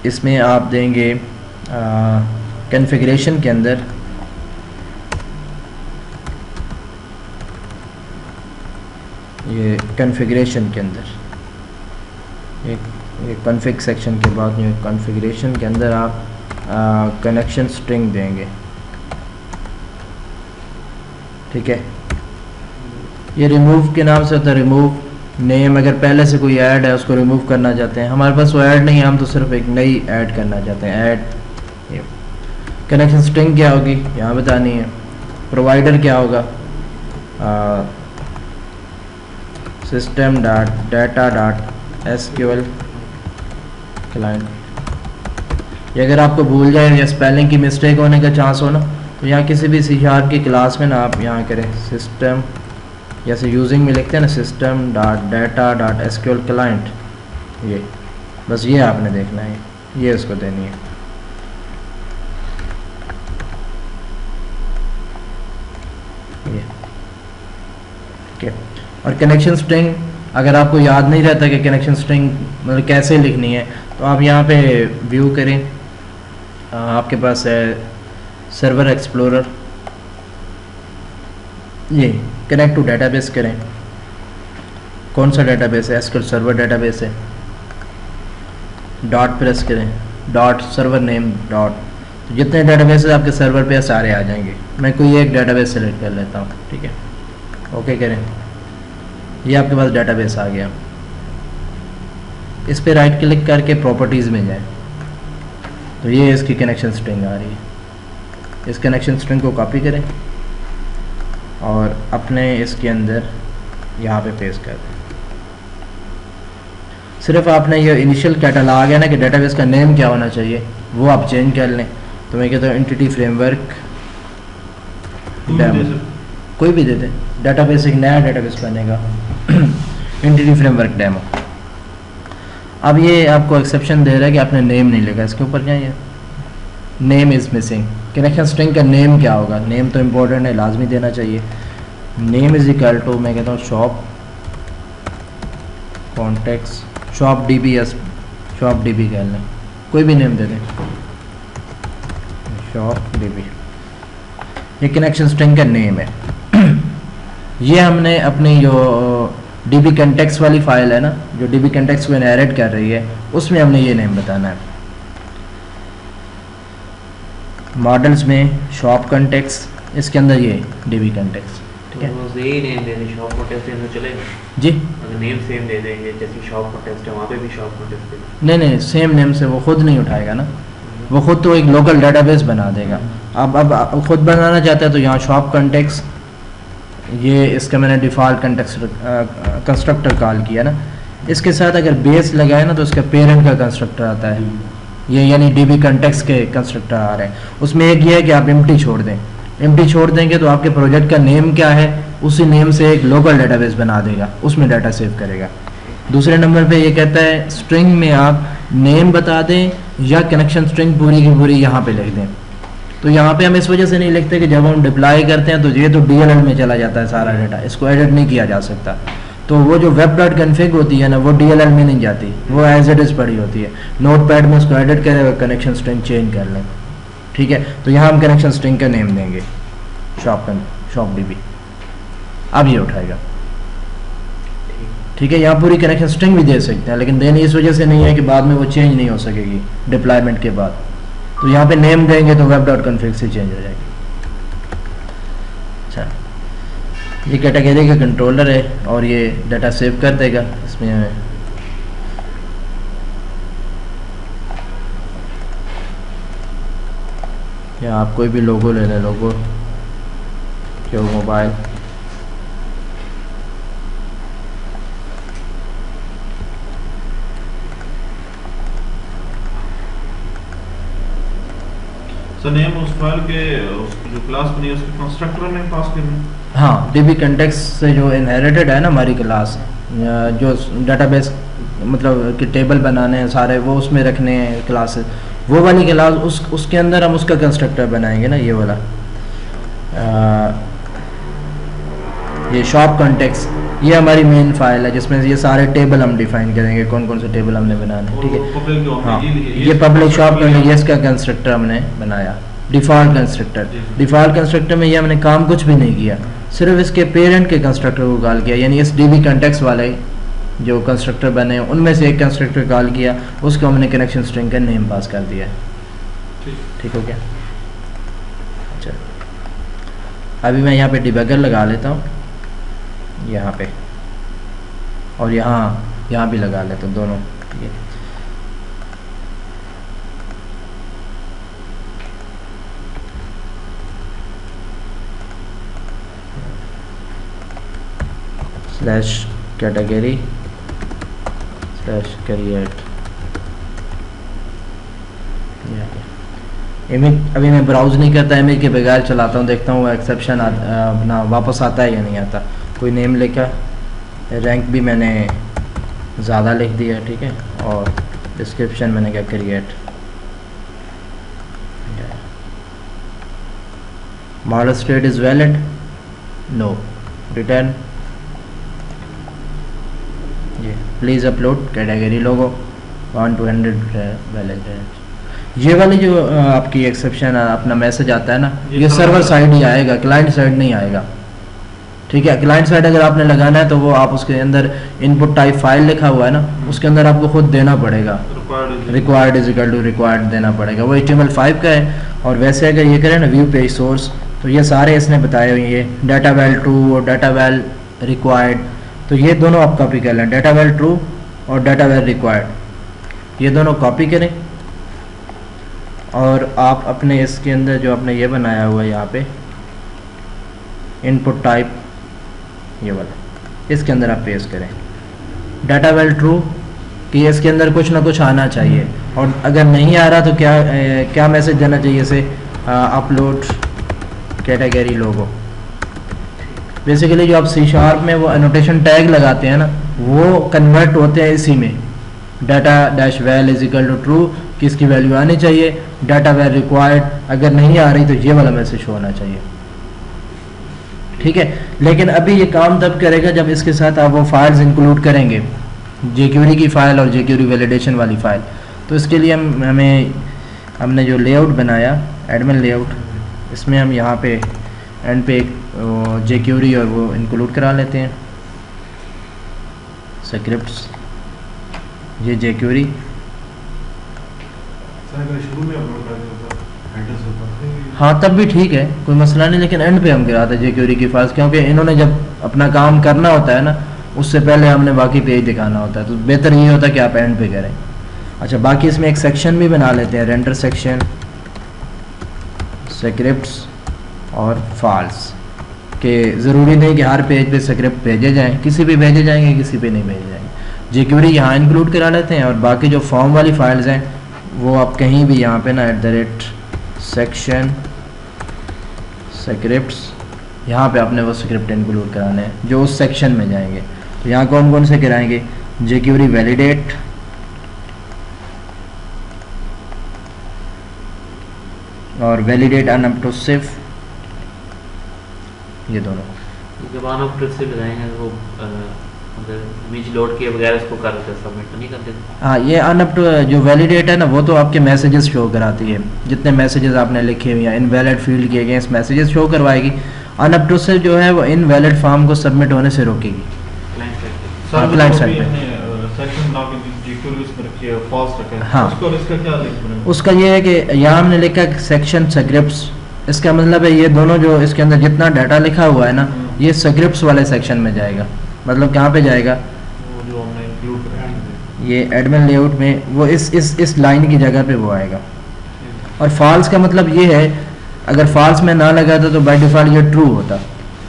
Speaker 1: इसमें आप देंगे कॉन्फ़िगरेशन के अंदर ये कॉन्फ़िगरेशन के अंदर ये कॉन्फ़िग सेक्शन के बाद ये कॉन्फ़िगरेशन के अंदर आप कनेक्शन स्ट्रिंग देंगे, ठीक है। ये रिमूव के नाम से होता है, रिमूव नेम, अगर पहले से कोई ऐड है उसको रिमूव करना चाहते हैं, हमारे पास वो ऐड नहीं है, हम तो सिर्फ एक नई ऐड करना चाहते हैं, ऐड। कनेक्शन स्ट्रिंग क्या होगी यहाँ बतानी है, प्रोवाइडर क्या होगा, system dot data dot SQL client. ये अगर आपको भूल जाए या स्पेलिंग की मिस्टेक होने का चांस हो ना तो यहाँ किसी भी C# की क्लास में ना आप यहाँ करें सिस्टम, जैसे यूजिंग में लिखते हैं ना system dot data dot SQL client, ये बस ये आपने देखना है, ये उसको देनी है। ये ठीक है। और कनेक्शन स्ट्रिंग अगर आपको याद नहीं रहता कि कनेक्शन स्ट्रिंग मतलब कैसे लिखनी है तो आप यहाँ पे व्यू करें, आपके पास है सर्वर एक्सप्लोरर, ये कनेक्ट टू डेटाबेस करें, कौन सा डेटाबेस है, एसक्यूएल सर्वर डेटाबेस है, डॉट प्रेस करें, डॉट सर्वर नेम डॉट, तो जितने डेटाबेस आपके सर्वर पे सारे आ जाएंगे। मैं कोई एक डेटाबेस सेलेक्ट कर लेता हूँ, ठीक है, ओके करें, ये आपके पास डेटाबेस आ गया। इस पे राइट क्लिक करके प्रॉपर्टीज़ में जाएं तो ये इसकी कनेक्शन स्ट्रिंग आ रही है, इस कनेक्शन स्ट्रिंग को कॉपी करें और अपने इसके अंदर यहाँ पे पेस्ट कर दें। सिर्फ आपने ये इनिशियल कैटलॉग है ना कि डेटाबेस का नेम क्या होना चाहिए वो आप चेंज कर लें। तो मैं कहता हूँ एंटिटी फ्रेमवर्क डेमो, कोई भी दे दें, डेटाबेस एक नया डेटाबेस बनेगा एंटिटी फ्रेमवर्क डेमो। अब ये आपको एक्सेप्शन दे रहा है कि आपने नेम नहीं लिखा, इसके ऊपर जाइए, name is missing. Connection string का नेम क्या होगा, नेम तो इम्पोर्टेंट है, लाजमी देना चाहिए। नेम इज इक्वल टू मैं कहता हूँ शॉप कॉन्टेक्स शॉप DB या शॉप DB कह लें, कोई भी नेम दे दें, शॉप DB। ये कनेक्शन स्ट्रिंग का नेम है। ये हमने अपनी जो DB कंटेक्स्ट वाली फाइल है ना, जो DB कंटेक्स्ट को इनहेरिट कर रही है, उसमें हमने ये नेम बताना है। मॉडल्स में शॉप कंटेक्स्ट, इसके अंदर ये DB कंटेक्स्ट, ठीक है।
Speaker 4: तो यही नेम दे दें, शॉप कॉन्टेक्स्ट देना चलेगा
Speaker 1: जी,
Speaker 4: अगर नेम सेम दे देंगे, जैसे शॉप कॉन्टेक्स्ट है वहाँ पे भी शॉप कॉन्टेक्स्ट दे दें।
Speaker 1: नहीं सेम नेम से वो खुद नहीं उठाएगा ना, वो खुद तो एक लोकल डेटाबेस बना देगा। अब खुद बनाना चाहता है तो यहाँ शॉप कंटेक्स्ट, ये इसका मैंने डिफ़ॉल्ट कंस्ट्रक्टर कॉल किया ना, इसके साथ अगर बेस लगाए ना तो इसका पेरेंट का कंस्ट्रक्टर आता है, ये यानी DB कंटेक्स्ट के कंस्ट्रक्टर आ रहे हैं। उसमें एक ये है कि आप एम्प्टी छोड़ दें, एम्प्टी छोड़ देंगे तो आपके प्रोजेक्ट का नेम क्या है उसी नेम से एक लोकल डेटाबेस बना देगा, उसमें डाटा सेव करेगा। दूसरे नंबर पे ये कहता है स्ट्रिंग में आप नेम बता दें या कनेक्शन स्ट्रिंग पूरी की पूरी यहाँ पे लिख दें। तो यहाँ पे हम इस वजह से नहीं लिखते कि जब हम डिप्लॉय करते हैं तो ये तो DLL में चला जाता है सारा डाटा, इसको एडिट नहीं किया जा सकता। तो वो जो वेब डॉट कन्फिग होती है ना वो DLL में नहीं जाती, वो एज इट इज़ पड़ी होती है। नोटपैड में उसको एडिट करें और कनेक्शन स्ट्रिंग चेंज कर लें, ठीक है। तो यहाँ हम कनेक्शन स्ट्रिंग का नेम देंगे शॉप DB, अब ये उठाएगा, ठीक है। यहाँ पूरी कनेक्शन स्ट्रिंग भी दे सकते हैं, लेकिन देने इस वजह से नहीं है कि बाद में वो चेंज नहीं हो सकेगी डिप्लॉयमेंट के बाद। तो यहाँ पे नेम देंगे तो वेब डॉट कन्फिग से चेंज हो जाएगी। अच्छा, ये कैटेगरी का कंट्रोलर है और ये डाटा सेव कर देगा इसमें हमें। या आप कोई भी लोगो ले लें, लोगो जो मोबाइल,
Speaker 2: सर नेम उस फाइल के जो क्लास बनी है उसके कंस्ट्रक्टर में पास करना है।
Speaker 1: हाँ, DB कंटेक्स्ट से जो इनहेरिटेड है ना हमारी क्लास, जो डाटाबेस मतलब कि टेबल बनाने हैं सारे वो उसमें रखने हैं क्लासेस, वो वाली क्लास उसके अंदर हम उसका कंस्ट्रक्टर बनाएंगे ना, ये वाला ये शॉप कंटेक्स्ट, ये हमारी मेन फाइल है जिसमें ये सारे टेबल हम डिफाइन करेंगे, कौन कौन से टेबल हमने बनाने हैं, ठीक है। हाँ, ये पब्लिक शॉप कंटेक्स्ट का कंस्ट्रक्टर हमने बनाया, डिफ़ॉल्ट कंस्ट्रक्टर। डिफ़ॉल्ट कंस्ट्रक्टर में ये हमने काम कुछ भी नहीं किया, सिर्फ इसके पेरेंट के कंस्ट्रक्टर को कॉल किया, यानी इस DB कंटेक्स्ट वाले जो कंस्ट्रक्टर बने हैं उनमें से एक कंस्ट्रक्टर कॉल किया, उसको हमने कनेक्शन स्ट्रिंग का नेम पास कर दिया, ठीक हो गया। अच्छा, अभी मैं यहाँ पे डिबगर लगा लेता हूँ यहाँ पे, और यहाँ भी लगा लेता हूँ दोनों, ठीक है। Slash category slash create image. अभी मैं ब्राउज नहीं करता, इमेज के बगैर चलाता हूँ, देखता हूँ एक्सेप्शन अपना वापस आता है या नहीं आता। कोई नेम लिखा, रैंक भी मैंने ज़्यादा लिख दिया, ठीक है, और डिस्क्रिप्शन मैंने क्या create. Model state is valid, no, return. ये please upload category logo 1 to 100 valid. ये वाली जो आपकी एक्सेप्शन अपना मैसेज आता है ना, ये सर्वर साइड ही आएगा, क्लाइंट साइड नहीं आएगा, ठीक है। क्लाइंट साइड अगर आपने लगाना है तो वो आप उसके अंदर इनपुट टाइप फाइल लिखा हुआ है ना, उसके अंदर आपको खुद देना पड़ेगा, required is equal to required देना पड़ेगा, वो HTML5 का है। और वैसे अगर ये करें ना व्यू पेज सोर्स, तो ये सारे इसने बताए हुए हैं, डाटा वेल ट्रू और डाटा वेल रिक्वायर्ड, तो ये दोनों आप कॉपी कर लें, डाटा वेल ट्रू और डाटा वेल रिक्वायर्ड, ये दोनों कॉपी करें। और आप अपने इसके अंदर जो आपने ये बनाया हुआ है यहाँ पे इनपुट टाइप, ये वाला, इसके अंदर आप पेस्ट करें डाटा वेल ट्रू, कि इसके अंदर कुछ ना कुछ आना चाहिए। और अगर नहीं आ रहा तो क्या मैसेज देना चाहिए इसे, अपलोड कैटेगरी लोगो। बेसिकली जो आप C# में वो एनोटेशन टैग लगाते हैं ना, वो कन्वर्ट होते हैं इसी में, data dash val is equal to true कि इसकी वैल्यू आनी चाहिए, डाटा वेल रिक्वायर्ड अगर नहीं आ रही तो ये वाला मैसेज होना चाहिए, ठीक है। लेकिन अभी ये काम तब करेगा जब इसके साथ आप वो फाइल्स इंक्लूड करेंगे, jQuery की फ़ाइल और jQuery वैलिडेशन वाली फ़ाइल। तो इसके लिए हमने जो लेआउट बनाया एडमिन लेआउट, इसमें हम यहाँ पे एंड पे jQuery और वो इंक्लूड करा लेते हैं, स्क्रिप्ट्स, ये jQuery। हाँ तब भी ठीक है, कोई मसला नहीं, लेकिन एंड पे हम गिराते हैं jQuery की फाइल्स, क्योंकि इन्होंने जब अपना काम करना होता है ना, उससे पहले हमने बाकी पेज दिखाना होता है, तो बेहतर ये होता है कि आप एंड पे करें। अच्छा, बाकी इसमें एक सेक्शन भी बना लेते हैं, रेंडर सेक्शन, स्क्रिप्ट्स और फाइल्स, के ज़रूरी नहीं कि हर पेज पे स्क्रिप्ट भेजे जाएँ, किसी पे भेजे जाएंगे, किसी पे नहीं भेजे जाएंगे। jQuery यहाँ इंक्लूड करा लेते हैं, और बाकी जो फॉर्म वाली फाइल्स हैं वो आप कहीं भी यहाँ पे ना @section scripts, यहाँ पे आपने वो स्क्रिप्ट इंक्लूड कराने हैं जो उस सेक्शन में जाएंगे। तो यहाँ कौन कौन से कराएंगे, jQuery वैलिडेट और वैलिडेट अनऑब्ट्रूसिव, ये दोनों।
Speaker 3: जब अनऑब्ट्रूसिव लगाएंगे वो अगर इमेज लोड किए बगैर उसको कर देते सबमिट तो नहीं कर देते?
Speaker 1: हाँ, ये जो वैलिडेट है ना वो तो आपके मैसेजेस शो कराती है, जितने मैसेजेस आपने लिखे हुए हैं इनवैलिड फील्ड के अगेंस्ट मैसेजेस शो करवाएगी। अनऑब्ट्रूसिव जो है वो इनवैलिड फॉर्म को सबमिट होने से रोकेगी क्लाइंट साइड पे।
Speaker 2: सेक्शन बना के jQuery उसमें रखिए, false रखा है।
Speaker 1: हाँ।
Speaker 2: उसको और इसका क्या लिंक बनेगा?
Speaker 1: उसका ये है कि यहाँ हमने लिखा सेक्शन स्क्रिप्ट्स, इसका मतलब है ये दोनों जो इसके अंदर जितना डाटा लिखा हुआ है ना ये स्क्रिप्ट्स वाले सेक्शन में जाएगा। मतलब कहाँ पे जाएगा,
Speaker 2: वो जो हमने इंक्लूड कराया
Speaker 1: ये एडमिन लेआउट में, वो इस लाइन की जगह पे वो आएगा। और फॉल्स का मतलब ये है, अगर फॉल्स में ना लगा था तो बाय डिफ़ॉल्ट ये ट्रू होता।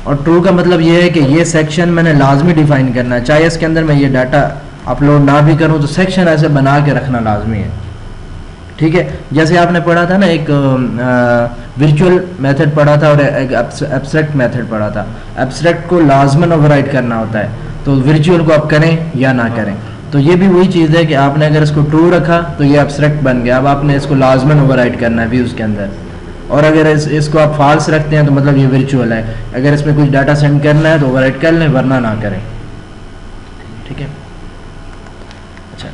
Speaker 1: और ट्रू का मतलब ये है कि ये सेक्शन मैंने लाजमी डिफाइन करना है, चाहे इसके अंदर मैं ये डाटा अपलोड ना भी करूं तो सेक्शन ऐसे बना के रखना लाजमी है। ठीक है, जैसे आपने पढ़ा था ना एक वर्चुअल मेथड पढ़ा था और एक एब्स्ट्रैक्ट मेथड पढ़ा था। एब्स्ट्रैक्ट को लाजमन ओवरराइड करना होता है, तो वर्चुअल को आप करें या ना करें। तो ये भी वही चीज़ है कि आपने अगर इसको ट्रू रखा तो ये एब्स्ट्रैक्ट बन गया, अब आपने इसको लाजमन ओवरराइड करना है व्यूज़ के अंदर। और अगर इसको आप फॉल्स रखते हैं तो मतलब ये वर्चुअल है, अगर इसमें कुछ डाटा सेंड करना है तो ओवरराइड कर लें वरना ना करें। ठीक है, अच्छा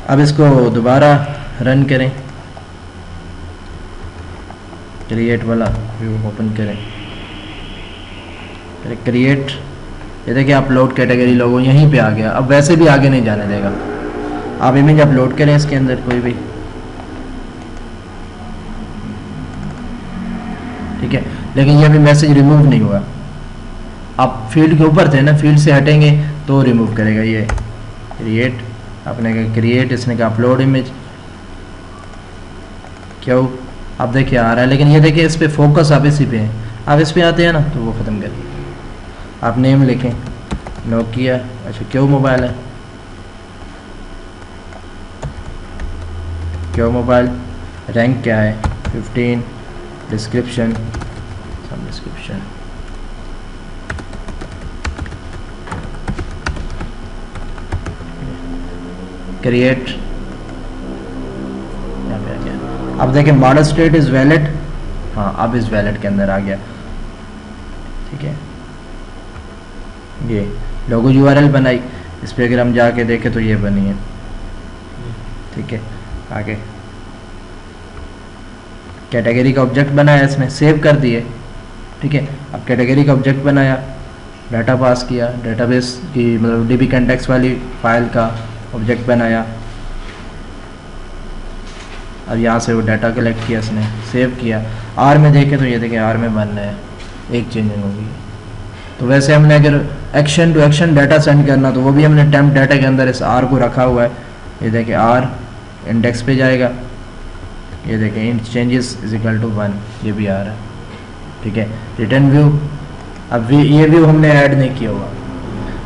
Speaker 1: अब इसको दोबारा रन करें, क्रिएट वाला व्यू ओपन करें, क्रिएट, ये देखिए अपलोड कैटेगरी लोगो यहीं पे आ गया। अब वैसे भी आगे नहीं जाने देगा, आप इमेज अपलोड करें इसके अंदर कोई भी, ठीक है, लेकिन ये अभी मैसेज रिमूव नहीं हुआ। आप फील्ड के ऊपर थे ना, फील्ड से हटेंगे तो रिमूव करेगा। ये क्रिएट, आपने कहा क्रिएट, इसने कहा अपलोड इमेज, क्यों आप देखिए आ रहा है, लेकिन ये देखिए इस पे फोकस आप इसी पे हैं। आप इस पे आते हैं ना तो वो ख़त्म करिए। आप नेम लिखें नोकिया, अच्छा क्यों मोबाइल है, क्यों मोबाइल, रैंक क्या है 15, डिस्क्रिप्शन, सब डिस्क्रिप्शन, क्रिएट, यहाँ पे आ गया। अब देखें मॉडल स्टेट इज़ वैलिड, हाँ अब इस वैलिड के अंदर आ गया। ठीक है, ये लोगो यूआरएल बनाई, इस पर अगर हम जाके देखें तो ये बनी है। ठीक है, आगे कैटेगरी का ऑब्जेक्ट बनाया इसने, सेव कर दिए। ठीक है, अब कैटेगरी का ऑब्जेक्ट बनाया, डाटा पास किया, डेटाबेस की मतलब डीबी कंटेक्स्ट वाली फाइल का ऑब्जेक्ट बनाया। अब यहाँ से वो डाटा कलेक्ट किया इसने, सेव किया। आर में देखें तो ये देखें आर में बनना है, एक चेंजिंग होगी। तो वैसे हमने अगर action to action data send करना तो वो भी हमने टेम्प डाटा के अंदर इस आर को रखा हुआ है। ये देखें आर इंडेक्स पे जाएगा, ये देखें इन चेंजेस इज इक्वल टू 1, ये भी आ रहा है। ठीक है, रिटर्न व्यू, अब ये व्यू हमने ऐड नहीं किया हुआ।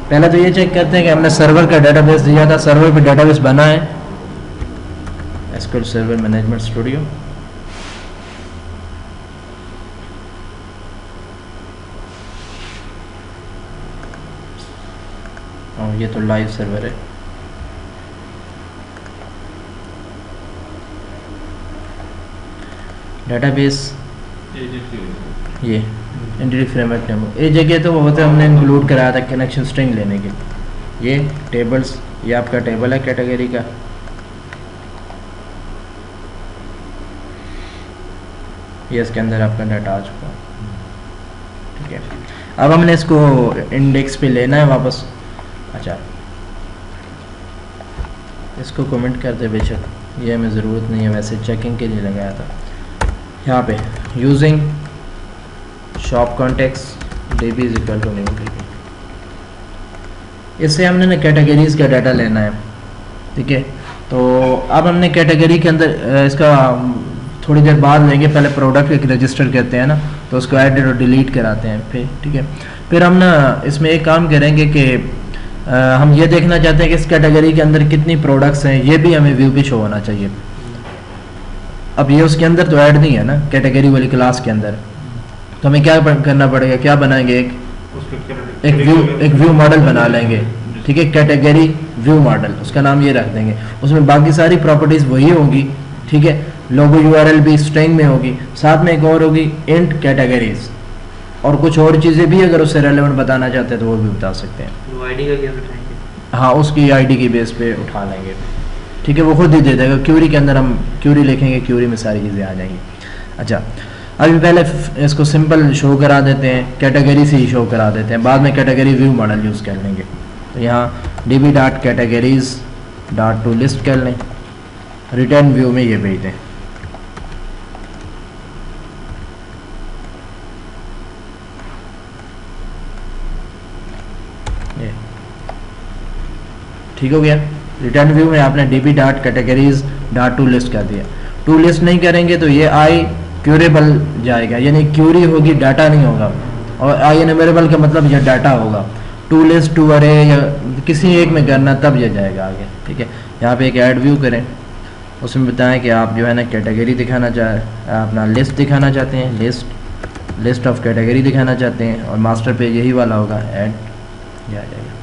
Speaker 1: पहले तो ये चेक करते हैं कि हमने सर्वर का डेटाबेस दिया था, सर्वर पे डेटाबेस बना है, एसक्यूएल सर्वर मैनेजमेंट स्टूडियो। और ये तो लाइव सर्वर है। डेटाबेस ये एंटिटी फ्रेमवर्क डेमो, ये जगह तो वो हमने इंक्लूड कराया था कनेक्शन स्ट्रिंग लेने के। ये टेबल्स, ये आपका टेबल है कैटेगरी का। ये इसके अंदर आपका डाटा आ चुका। ठीक है, अब हमने इसको इंडेक्स पे लेना है वापस। अच्छा, इसको कमेंट कर दे बेशक, ये हमें ज़रूरत नहीं है, वैसे चेकिंग के लिए लगाया था। यहाँ पे using shop context DB is equal to new DB, इससे हमने ना कैटेगरीज का डाटा लेना है। ठीक है, तो अब हमने कैटेगरी के अंदर इसका थोड़ी देर बाद लेंगे, पहले प्रोडक्ट एक रजिस्टर करते हैं ना, तो उसको एडिट और डिलीट कराते हैं फिर। ठीक है, फिर हम ना इसमें एक काम करेंगे कि हम ये देखना चाहते हैं कि इस कैटेगरी के अंदर कितनी प्रोडक्ट्स हैं, ये भी हमें व्यू पे शो होना चाहिए। अब ये उसके अंदर तो ऐड नहीं है ना कैटेगरी वाली क्लास के अंदर, तो हमें क्या करना पड़ेगा, क्या बनाएंगे, एक व्यू मॉडल बना लेंगे, ठीक है, कैटेगरी व्यू मॉडल, उसका नाम ये रख देंगे। उसमें बाकी सारी प्रॉपर्टीज़ वही होंगी, ठीक है, लोगो यूआरएल भी स्ट्रिंग में होगी, साथ में एक और होगी इंट कैटेगरीज, और कुछ और चीज़ें भी अगर उससे रेलेवेंट बताना चाहते हैं तो वो भी बता सकते हैं।
Speaker 4: तो आईडी का क्या उठाएंगे?
Speaker 1: हाँ, उसकी आईडी की बेस पे उठा लेंगे, ठीक है, वो खुद ही दे देगा। क्यूरी के अंदर हम क्यूरी लिखेंगे, क्यूरी में सारी चीज़ें आ जाएंगी। अच्छा, अभी पहले इसको सिंपल शो करा देते हैं, कैटेगरी से ही शो करा देते हैं, बाद में कैटेगरी व्यू मॉडल यूज़ कर लेंगे। तो यहाँ db.categories.toList कर लें, रिटर्न व्यू में ये भेज दें। ये ठीक हो गया। रिटर्न व्यू में आपने db.categories.toList कर दिया। टू लिस्ट नहीं करेंगे तो ये आई क्यूरेबल जाएगा, यानी क्यूरी होगी, डाटा नहीं होगा, और आई एनुमरेबल का मतलब ये डाटा होगा। टू लिस्ट, टू अरे या किसी एक में करना तब ये जाएगा आगे, ठीक है। यहाँ पे एक ऐड व्यू करें, उसमें बताएं कि आप जो है ना कैटेगरी दिखाना अपना लिस्ट दिखाना चाहते हैं, लिस्ट ऑफ कैटेगरी दिखाना चाहते हैं, और मास्टर पेज यही वाला होगा, ऐड ये आ जाएगा।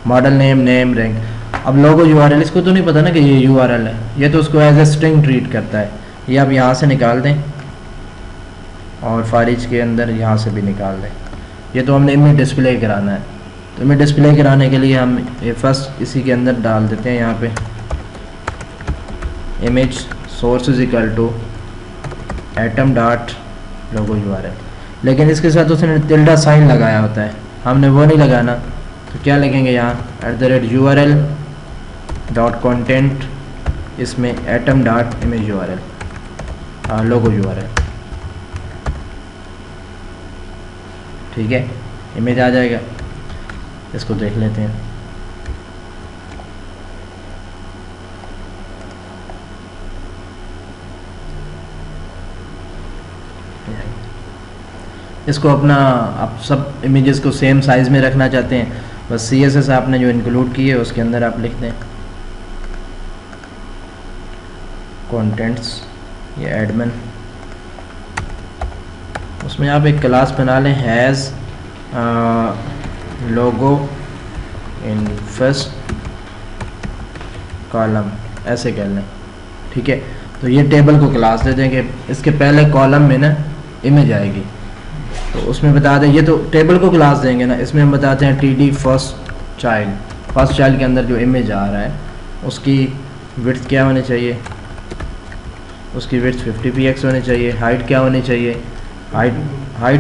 Speaker 1: Model name rank. अब लोगो यूआरएल, इसको तो नहीं पता ना कि ये यूआरएल है, ये तो उसको एज ए स्ट्रिंग ट्रीट करता है। ये आप यहाँ से निकाल दें और फारिज के अंदर यहाँ से भी निकाल दें। ये तो हमने इमेज डिस्प्ले कराना है, तो इमेज डिस्प्ले कराने के लिए हम ये फर्स्ट इसी के अंदर डाल देते हैं, यहाँ पे image source is equal to atom dot logo URL. लेकिन इसके साथ उसने टिल्डा साइन लगाया होता है, हमने वो नहीं लगाना, तो क्या लिखेंगे यहाँ @URL.content, इसमें एटम डॉट इमेज यूआरएल, लोगो यूआरएल, ठीक है, इमेज आ जाएगा। इसको देख लेते हैं। इसको अपना आप सब इमेजेस को सेम साइज़ में रखना चाहते हैं, बस CSS आपने जो इंक्लूड की है उसके अंदर आप लिख दें कंटेंट्स, ये एडमिन, उसमें आप एक क्लास बना लें has logo in first column, ऐसे कर लें, ठीक है। तो ये टेबल को क्लास दे देंगे, इसके पहले कॉलम में ना इमेज आएगी, तो उसमें बता दें, ये तो टेबल को क्लास देंगे ना, इसमें हम बताते हैं TD फर्स्ट चाइल्ड के अंदर जो इमेज आ रहा है उसकी विड्थ क्या होनी चाहिए, उसकी विड्थ 50px होनी चाहिए, हाइट क्या होनी चाहिए, हाइट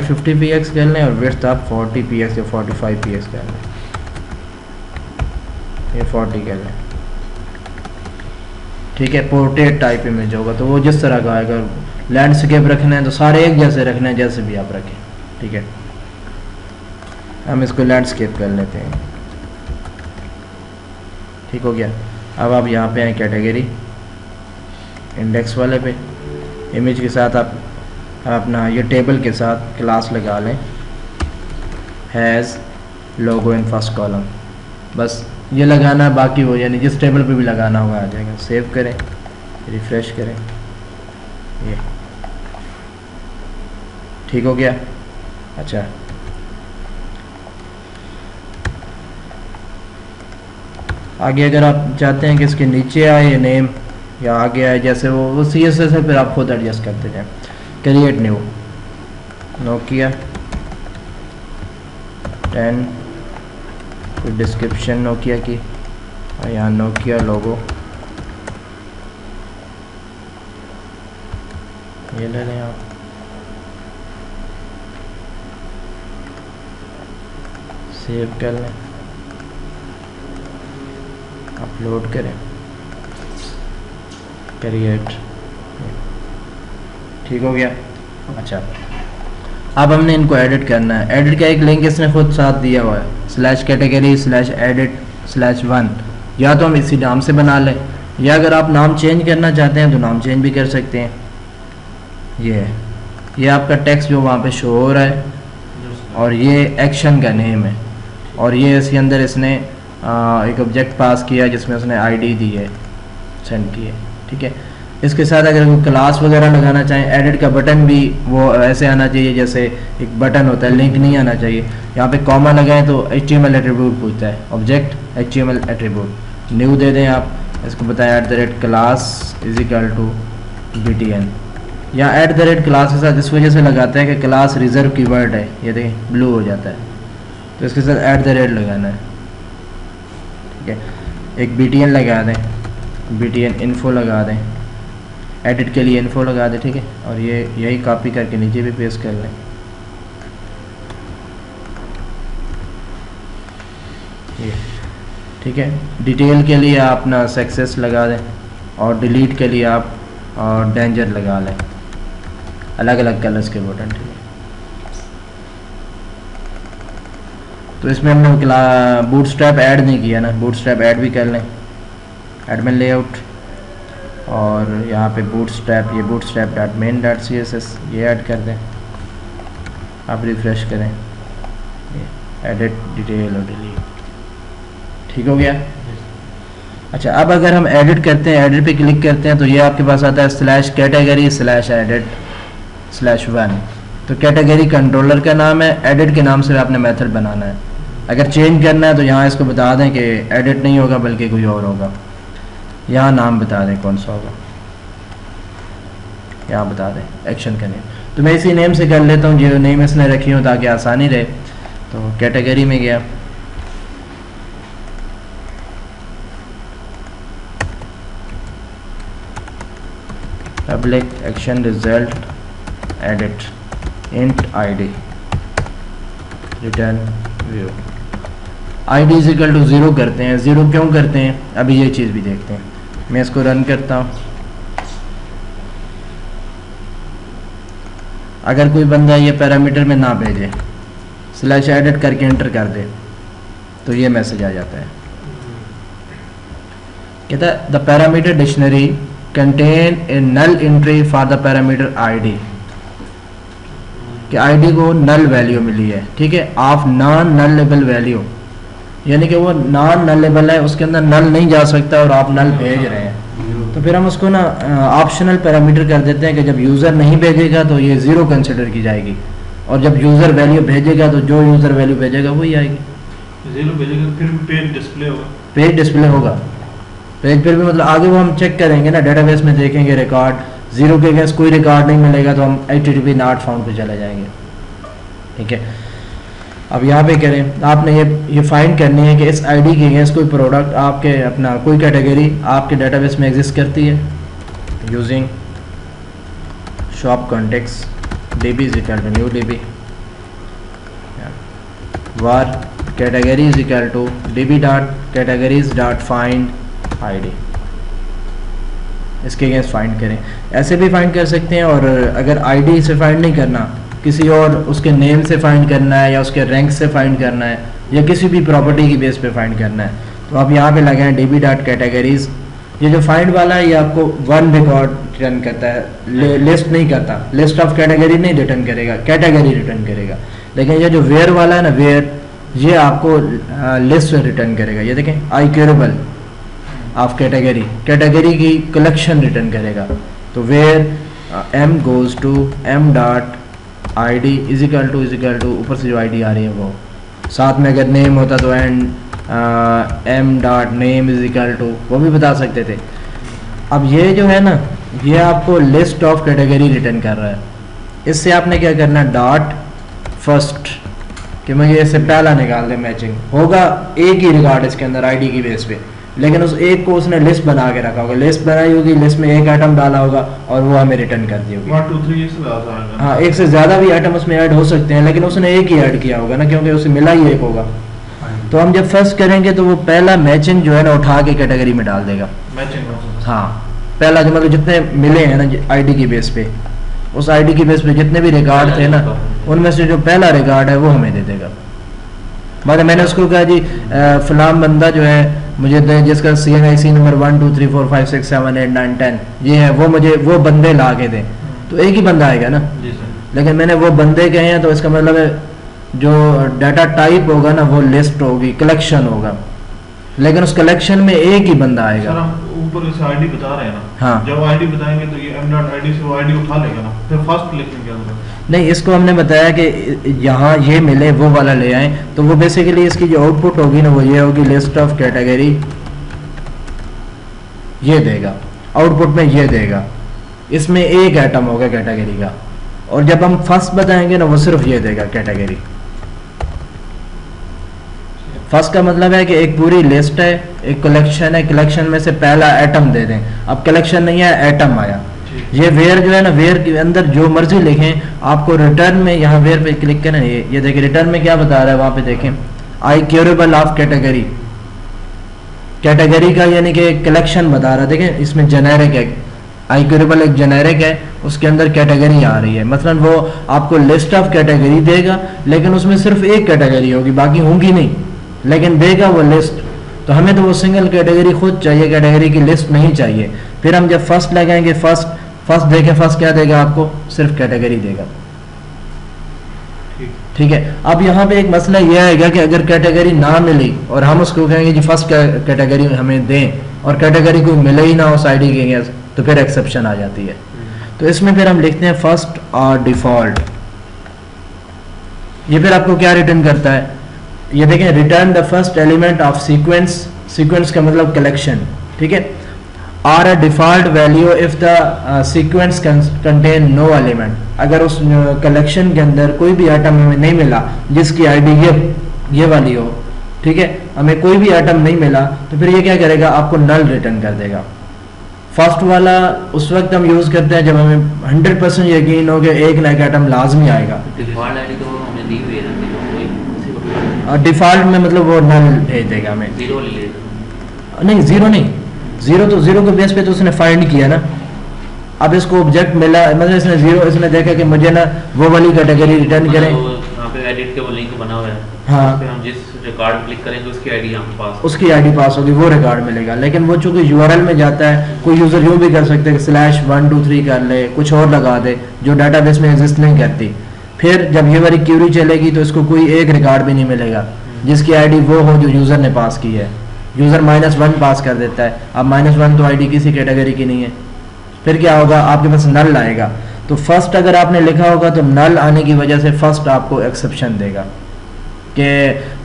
Speaker 1: 50px कर लें, और विड्थ आप 40px या 45px कर लें, ये 40 कर लें, ठीक है। पोर्ट्रेट टाइप इमेज होगा तो वो जिस तरह का आएगा, लैंडस्केप रखना है तो सारे एक जैसे रखना है, जैसे भी आप रखें, ठीक है। हम इसको लैंडस्केप कर लेते हैं, ठीक हो गया। अब आप यहाँ पे हैं कैटेगरी इंडेक्स वाले पे, इमेज के साथ आप अपना ये टेबल के साथ क्लास लगा लें has logo in first column, बस ये लगाना है, बाकी वो यानी जिस टेबल पे भी लगाना होगा आ जाएगा। सेव करें, रिफ्रेश करें, ये ठीक हो गया। अच्छा, आगे अगर आप चाहते हैं कि इसके नीचे आए नेम या आगे आए, जैसे वो CSS है, फिर आप खुद एडजस्ट करते जाएं। क्रिएट न्यू, नोकिया 10, फिर डिस्क्रिप्शन नोकिया की, और यहाँ नोकिया लोगो, ये ले लें आप, सेव कर लें, अपलोड करें, क्रिएट, ठीक हो गया। अच्छा, अब हमने इनको एडिट करना है। एडिट का एक लिंक इसने खुद साथ दिया हुआ है, /category/edit/1, या तो हम इसी नाम से बना लें, या अगर आप नाम चेंज करना चाहते हैं तो नाम चेंज भी कर सकते हैं। ये है, ये आपका टेक्स्ट जो वहाँ पे शो हो रहा है, और ये एक्शन का नेम है, और ये इसके अंदर इसने एक ऑब्जेक्ट पास किया जिसमें उसने आईडी दी है, सेंड की है, ठीक है। इसके साथ अगर कोई क्लास वगैरह लगाना चाहें, एडिट का बटन भी वो ऐसे आना चाहिए जैसे एक बटन होता है, लिंक नहीं आना चाहिए। यहाँ पे कॉमा लगाएं तो HTML एट्रीब्यूट पूछता है, ऑब्जेक्ट HTML एट्रीब्यूट, न्यू दे दें आप, इसको बताएं @class = btn, या @class के साथ इस वजह से लगाते हैं कि क्लास रिजर्व कीवर्ड है, ये देखें ब्लू हो जाता है, तो इसके साथ @ लगाना है, ठीक है। एक btn लगा दें, btn info लगा दें, एडिट के लिए इन्फो लगा दें, ठीक है। और ये यही कॉपी करके नीचे भी पेस्ट कर लें, ये ठीक है। डिटेल के लिए आप ना सक्सेस लगा दें, और डिलीट के लिए आप और डेंजर लगा लें, अलग अलग कलर्स के बटन, ठीक है। तो इसमें हमने बूटस्ट्रैप ऐड नहीं किया ना, बूटस्ट्रैप ऐड भी कर लें, एडमिन लेआउट, और यहाँ पे बूटस्ट्रैप, ये bootstrap.main.css ये ऐड कर दें, आप रिफ्रेश करें, एडिट डिटेल और डिलीट, ठीक हो गया। अच्छा, अब अगर हम एडिट करते हैं, एडिट पे क्लिक करते हैं तो ये आपके पास आता है /category/edit/1, तो कैटेगरी कंट्रोलर का नाम है, एडिट के नाम से आपने मेथड बनाना है। अगर चेंज करना है तो यहाँ इसको बता दें कि एडिट नहीं होगा बल्कि कोई और होगा, यहाँ नाम बता दें कौन सा होगा, यहाँ बता दें एक्शन का नेम, तो मैं इसी नेम से कर लेता हूँ, जो नेम इसने रखी हूँ ताकि आसानी रहे। तो कैटेगरी में गया, public action result edit int id return view, id = 0 करते हैं। 0 क्यों करते हैं, अभी ये चीज़ भी देखते हैं। मैं इसको रन करता हूँ, अगर कोई बंदा ये पैरामीटर में ना भेजे, /edit करके एंटर कर दे तो ये मैसेज आ जाता है, कहता है the parameter dictionary contain a null entry for the parameter id, कि id को नल वैल्यू मिली है, ठीक है, ऑफ नॉन नलेबल वैल्यू, यानी कि वो नॉन नलेबल है, उसके अंदर नल नहीं जा सकता और आप नल भेज रहे हैं। तो फिर हम उसको ना ऑप्शनल पैरामीटर कर देते हैं कि जब यूज़र नहीं भेजेगा तो ये 0 कंसिडर की जाएगी, और जब यूज़र वैल्यू भेजेगा तो जो यूज़र वैल्यू भेजेगा वही आएगी।
Speaker 2: 0 भेजेगा फिर भी पेज डिस्प्ले होगा,
Speaker 1: पेज डिस्प्ले होगा, पेज पर भी मतलब आगे वो हम चेक करेंगे ना, डेटाबेस में देखेंगे रिकॉर्ड 0 के अगेंस्ट कोई रिकॉर्ड नहीं मिलेगा तो हम HTTP नॉट फाउंड पे चले जाएंगे, ठीक है। अब यहाँ पे करें, आपने ये फाइंड करनी है कि इस आईडी के अगेंस्ट कोई प्रोडक्ट आपके अपना कोई कैटेगरी आपके डेटाबेस में एग्जिस्ट करती है, using shop context db = new db, var category = db.categories.find id, इसके अगेंस्ट फाइंड करें। ऐसे भी फाइंड कर सकते हैं, और अगर आईडी से फाइंड नहीं करना, किसी और उसके नेम से फाइंड करना है, या उसके रैंक से फाइंड करना है, या किसी भी प्रॉपर्टी की बेस पे फाइंड करना है, तो आप यहाँ पे लगाएं db.categories। ये जो फाइंड वाला है ये आपको 1 रिकॉर्ड रिटर्न करता है, लिस्ट नहीं करता, लिस्ट ऑफ कैटेगरी नहीं रिटर्न करेगा, कैटेगरी रिटर्न करेगा। लेकिन ये जो वेयर वाला है ना, वेयर, ये आपको लिस्ट रिटर्न करेगा। ये देखें, आई क्यूरेबल ऑफ कैटेगरी, कैटेगरी की कलेक्शन रिटर्न करेगा। तो where m goes to m.id = ऊपर से जो id आ रही है वो, साथ में अगर नेम होता तो एंड m.name = वो भी बता सकते थे। अब ये जो है ना, ये आपको लिस्ट ऑफ कैटेगरी रिटर्न कर रहा है। इससे आपने क्या करना है, डॉट फर्स्ट, कि मुझे इससे पहला निकाल दे, मैचिंग होगा एक ही रिकॉर्ड इसके अंदर आईडी की बेस पे, लेकिन उस एक को उसने लिस्ट बना के रखा होगा, लिस्ट बनाई होगी, लिस्ट में एक आइटम डाला होगा और वो हमें रिटर्न कर दी होगी।
Speaker 2: 1 2 3 से ज़्यादा आएगा।
Speaker 1: हाँ, एक से ज़्यादा भी आइटम उसमें ऐड हो सकते हैं, लेकिन उसने एक ही ऐड किया होगा ना, क्योंकि उसे मिला ही एक होगा। तो हम जब फर्स्ट करेंगे तो वो पहला मैचिंग जो है ना उठा के कैटेगरी में डाल देगा।
Speaker 2: मैचिंग,
Speaker 1: हाँ, पहला जो मतलब जितने मिले हैं ना आईडी की बेस पे, उस आईडी की बेस पे जितने भी रिकॉर्ड थे ना, उनमें से जो पहला रिकॉर्ड है वो हमें दे देगा। मतलब मैंने उसको कहा जी फलाम बंदा जो है मुझे जिसका CNIC नंबर 1 2 3 4 5 6 7 8 9 10 ये है, वो मुझे वो बंदे ला के दें, तो एक ही बंदा आएगा ना। लेकिन मैंने वो बंदे कहे हैं, तो इसका मतलब है जो डाटा टाइप होगा ना वो लिस्ट होगी, कलेक्शन होगा। लेकिन उस कलेक्शन में एक ही बंदा
Speaker 2: सर
Speaker 1: आएगा।
Speaker 2: हम ऊपर जैसे आईडी बता रहे हैं ना,
Speaker 1: हाँ।
Speaker 2: जब आईडी बताएंगे तो ये m.id से वो आईडी उठा लेगा ना, फिर फर्स्ट लिखने के अंदर।
Speaker 1: नहीं, इसको हमने बताया कि यहाँ ये मिले वो वाला ले आए, तो वो बेसिकली इसकी जो आउटपुट होगी ना वो ये होगी लिस्ट ऑफ कैटेगरी, ये देगा आउटपुट में, ये देगा। इसमें एक आइटम होगा कैटेगरी का, और जब हम फर्स्ट बताएंगे ना वो सिर्फ ये देगा कैटेगरी। फर्स्ट का मतलब है कि एक पूरी लिस्ट है, एक कलेक्शन है, कलेक्शन में से पहला आइटम दे दें। अब कलेक्शन नहीं है, आइटम आया। ये वेयर जो है ना, वेयर के अंदर जो मर्जी लिखें, आपको रिटर्न में यहाँ वेयर पे क्लिक करें, ये देखिए रिटर्न में क्या बता रहा है वहाँ पे देखें, आई क्यूरेबल ऑफ कैटेगरी। कैटेगरी का यानी कि कलेक्शन बता रहा है, देखें इसमें जेनेरिक है, आई क्यूरेबल एक जेनेरिक है, उसके अंदर कैटेगरी आ रही है। मतलब वो आपको लिस्ट ऑफ कैटेगरी देगा, लेकिन उसमें सिर्फ एक कैटेगरी होगी, बाकी होंगी नहीं, लेकिन देगा वो लिस्ट। तो हमें तो वो सिंगल कैटेगरी खुद चाहिए, कैटेगरी की लिस्ट नहीं चाहिए। फिर हम जब फर्स्ट लगाएंगे, फर्स्ट देखें, फर्स्ट क्या देगा आपको, सिर्फ कैटेगरी देगा। ठीक है। अब यहाँ पे एक मसला यह आएगा कि अगर कैटेगरी ना मिली और हम उसको कहेंगे जी फर्स्ट कैटेगरी हमें दें, और कैटेगरी कोई मिले ही ना उस आईडी के, तो फिर एक्सेप्शन आ जाती है। तो इसमें फिर हम लिखते हैं फर्स्ट और डिफॉल्ट। ये फिर आपको क्या रिटर्न करता है, ये देखें, return the first element of sequence. Sequence का मतलब कलेक्शन, ठीक है। Or a default value if the sequence contain no element. अगर उस कलेक्शन के अंदर कोई भी आइटम हमें नहीं मिला जिसकी आईडी ये वाली हो, ठीक है, हमें कोई भी आइटम नहीं मिला, तो फिर ये क्या करेगा, आपको नल रिटर्न कर देगा। फर्स्ट वाला उस वक्त हम यूज करते हैं जब हमें 100% यकीन हो कि एक ना एक आइटम लाजमी आएगा।
Speaker 5: डिफॉल्ट आईडी तो हमें दी हुई है ना,
Speaker 1: और डिफॉल्ट में मतलब वो नल भेज देगा हमें,
Speaker 5: जीरो ले लेगा।
Speaker 1: नहीं जीरो नहीं, जीरो तो जीरो के बेस पे तो उसने फाइंड किया ना। अब इसको ऑब्जेक्ट मिला, मतलब इसने जीरो, इसने देखा कि मुझे ना वो वाली कैटेगरी रिटर्न करें।
Speaker 5: यहाँ पे एडिट का वो लिंक बना हुआ है,
Speaker 1: हाँ,
Speaker 5: पे हम जिस रिकॉर्ड क्लिक करेंगे उसकी आईडी यहाँ पास,
Speaker 1: उसकी आईडी पास होगी, वो रिकॉर्ड मिलेगा। लेकिन वो चूंकि यूआरएल में जाता है, कोई यूजर यूं भी कर सकते हैं /123 कर ले, कुछ और लगा दे जो डाटाबेस में एग्जिस्ट नहीं करती। फिर जब ये वाली क्यूरी चलेगी तो इसको कोई एक रिकॉर्ड भी नहीं मिलेगा जिसकी आईडी वो हो जो यूजर ने पास की है। यूजर -1 पास कर देता है, अब -1 तो आईडी किसी कैटेगरी की नहीं है। फिर क्या होगा, आपके पास नल आएगा। तो फर्स्ट अगर आपने लिखा होगा तो नल आने की वजह से फर्स्ट आपको एक्सेप्शन देगा कि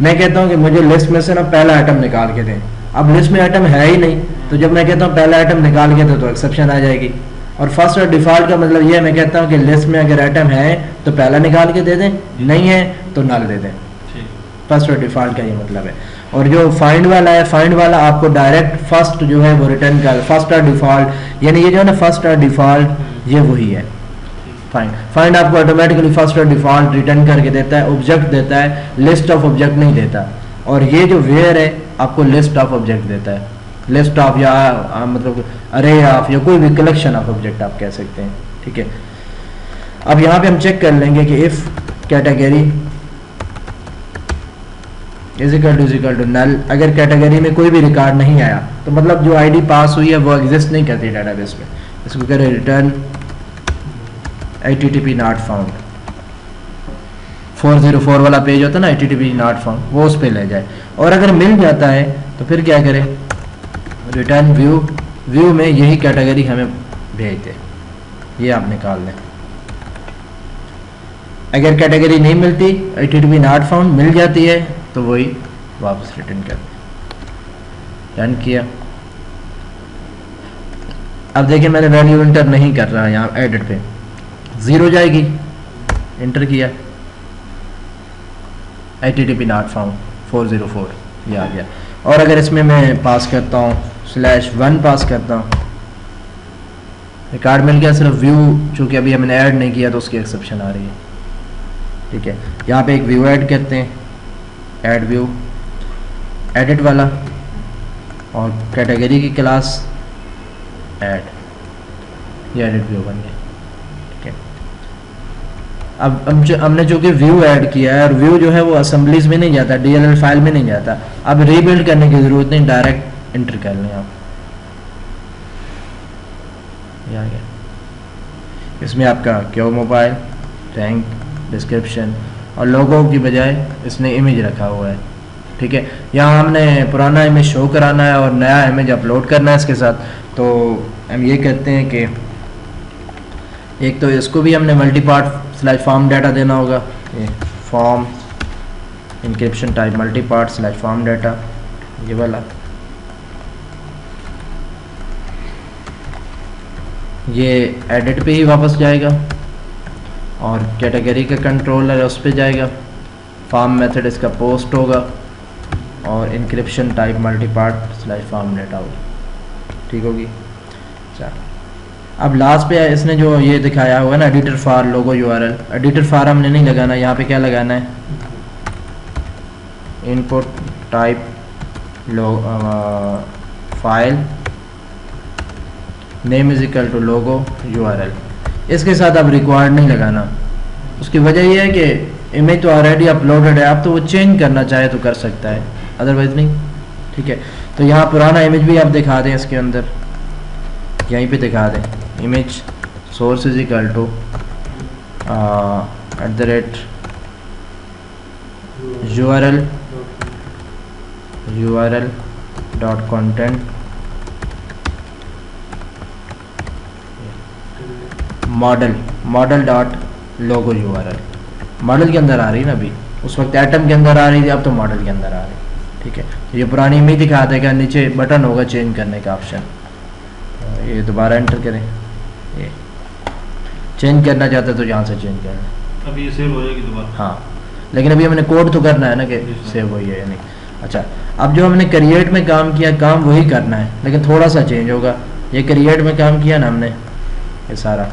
Speaker 1: मैं कहता हूँ कि मुझे लिस्ट में से ना पहला आइटम निकाल के दें। अब लिस्ट में आइटम है ही नहीं, तो जब मैं कहता हूँ पहला आइटम निकाल के दो तो एक्सेप्शन आ जाएगी। और फर्स्ट और डिफॉल्ट का मतलब ये है, मैं कहता हूँ कि लिस्ट में अगर आइटम है तो पहला निकाल के दे दें, नहीं है तो नल दे दें। फर्स्ट और डिफॉल्ट का ये मतलब है। और जो फाइंड वाला है, फाइंड वाला आपको डायरेक्ट फर्स्ट जो है वो रिटर्न कर, फर्स्ट और डिफॉल्ट, यानी ये जो है ना फर्स्ट और डिफॉल्ट ये वही है। फाइंड आपको ऑटोमेटिकली फर्स्ट और डिफॉल्ट रिटर्न करके देता है, ऑब्जेक्ट देता है, लिस्ट ऑफ ऑब्जेक्ट नहीं देता। और ये जो वेयर है आपको लिस्ट ऑफ ऑब्जेक्ट देता है, लिस्ट ऑफ या मतलब अरे ऑफ या कोई भी कलेक्शन ऑफ ऑब्जेक्ट आप कह सकते हैं। ठीक है। अब यहाँ पे हम चेक कर लेंगे कि if category is equal to null. अगर कैटेगरी में कोई भी रिकॉर्ड नहीं आया तो मतलब जो आईडी पास हुई है वो एग्जिस्ट नहीं करती डाटाबेस में। इसको करें रिटर्न HTTP नॉट फाउंड। 404 वाला पेज होता है ना HTTP नॉट फाउंड, वो उस पे ले जाए। और अगर मिल जाता है तो फिर क्या करें, रिटर्न व्यू, व्यू में यही कैटेगरी हमें भेज दे, ये आप निकाल दें। अगर कैटेगरी नहीं मिलती, HTTP नॉट फाउंड मिल जाती है तो वही वापस रिटर्न कर दें। रन किया। अब देखिए मैंने वैल्यू इंटर नहीं कर रहा, यहाँ एडिट पे 0 जाएगी, इंटर किया HTTP नॉट फाउंड 404 ये आ गया। और अगर इसमें मैं पास करता हूँ /1 पास करता हूँ, रिकॉर्ड मिल गया। सिर्फ व्यू चूँकि अभी हमने ऐड नहीं किया तो उसकी एक्सेप्शन आ रही है। ठीक है। यहाँ पे एक व्यू ऐड करते हैं, ऐड व्यू, एडिट वाला, और कैटेगरी की क्लास ऐड, ये एडिट व्यू बन गया। ठीक है। अब हमने जो कि व्यू ऐड किया है, और व्यू जो है वो असेंबलीज में नहीं जाता, DLL फाइल में नहीं जाता। अब रीबिल्ड करने की ज़रूरत नहीं, डायरेक्ट इंटर कर लें आप। ये आ गया। इसमें आपका क्यों मोबाइल, रैंक, डिस्क्रिप्शन और लोगों की बजाय इसने इमेज रखा हुआ है। ठीक है। यहाँ हमने पुराना इमेज शो कराना है और नया इमेज अपलोड करना है इसके साथ। तो हम ये कहते हैं कि एक तो इसको भी हमने multi part slash form data देना होगा, ये form encryption type multi part slash form data, ये वाला। ये एडिट पे ही वापस जाएगा और कैटेगरी का कंट्रोलर है उस पर जाएगा, फॉर्म मेथड इसका पोस्ट होगा और encryption type multi part slash form data होगी, ठीक होगी। अच्छा, अब लास्ट पे इसने जो ये दिखाया हुआ है ना editor for logo URL, editor for हमने नहीं लगाना, यहाँ पे क्या लगाना है, input type file name is equal to logo URL. इसके साथ अब रिक्वायर्ड नहीं लगाना। उसकी वजह यह है कि इमेज तो ऑलरेडी अपलोडेड है, आप तो वो चेंज करना चाहे तो कर सकता है, अदरवाइज नहीं, ठीक है। तो यहाँ पुराना इमेज भी आप दिखा दें, इसके अंदर यहीं पे दिखा दें, image source is equal to @url dot content model dot logo URL. Model के अंदर आ रही है ना, अभी उस वक्त एटम के अंदर आ रही थी, अब तो मॉडल के अंदर आ रही है, ठीक है। तो ये पुरानी इमेज दिखा देगा, नीचे बटन होगा चेंज करने का ऑप्शन, ये दोबारा एंटर करें, ये चेंज करना चाहते तो यहाँ से चेंज करना।
Speaker 2: अब ये सेव हो जाएगी दोबारा।
Speaker 1: हाँ, लेकिन अभी हमने कोड तो करना है ना कि सेव हुई है या नहीं। अच्छा, अब जो हमने क्रिएट में काम किया, काम वही करना है लेकिन थोड़ा सा चेंज होगा। ये क्रिएट में काम किया ना हमने, ये सारा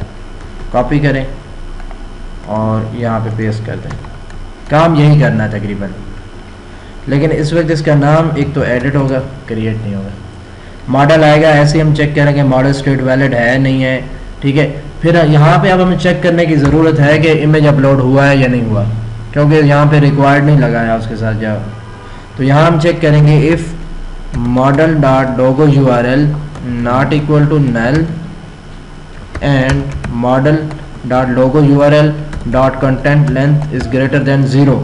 Speaker 1: कॉपी करें और यहाँ पे पेस्ट कर दें, काम यही करना है तकरीबन। लेकिन इस वक्त इसका नाम एक तो एडिट होगा, क्रिएट नहीं होगा। मॉडल आएगा, ऐसे हम चेक करेंगे मॉडल स्टेट वैलिड है नहीं है, ठीक है। फिर यहाँ पे अब हमें चेक करने की ज़रूरत है कि इमेज अपलोड हुआ है या नहीं हुआ, क्योंकि यहाँ पे रिक्वायर्ड नहीं लगाया उसके साथ जाओ। तो यहाँ हम चेक करेंगे if model dot logo URL not equal to null and model dot logo URL dot content length is greater than 0,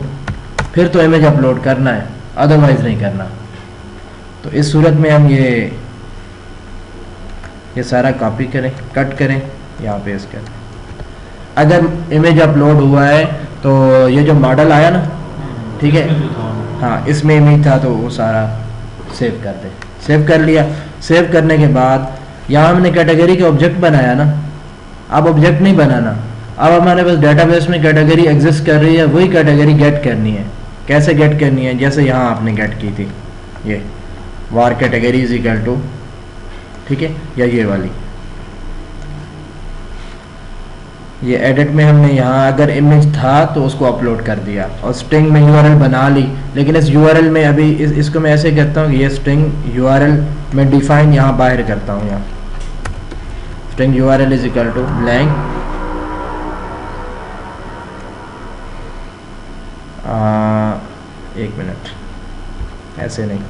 Speaker 1: फिर तो इमेज अपलोड करना है, अदरवाइज नहीं करना। तो इस सूरत में हम ये सारा कॉपी करें, कट करें, यहाँ पे इसके अगर इमेज अपलोड हुआ है तो ये जो मॉडल आया ना, ठीक है, हाँ इसमें इमेज था तो वो सारा सेव कर दे। सेव कर लिया, सेव करने के बाद यहाँ हमने कैटेगरी का ऑब्जेक्ट बनाया ना, अब ऑब्जेक्ट नहीं बनाना, अब हमारे पास डेटाबेस में कैटेगरी एग्जिस्ट कर रही है, वही कैटेगरी गेट करनी है। कैसे गेट करनी है, जैसे यहाँ आपने गेट की थी, ये वार कैटेगरी इज इक्वल टू, ठीक है, या ये वाली, ये एडिट में हमने यहाँ अगर इमेज था तो उसको अपलोड कर दिया और स्ट्रिंग में यूआरएल बना ली। लेकिन इस यूआरएल में अभी इसको मैं ऐसे करता हूँ कि ये स्ट्रिंग यूआरएल में डिफाइन यहाँ बाहर करता हूँ, यहाँ string URL is equal to lang एक मिनट, ऐसे नहीं,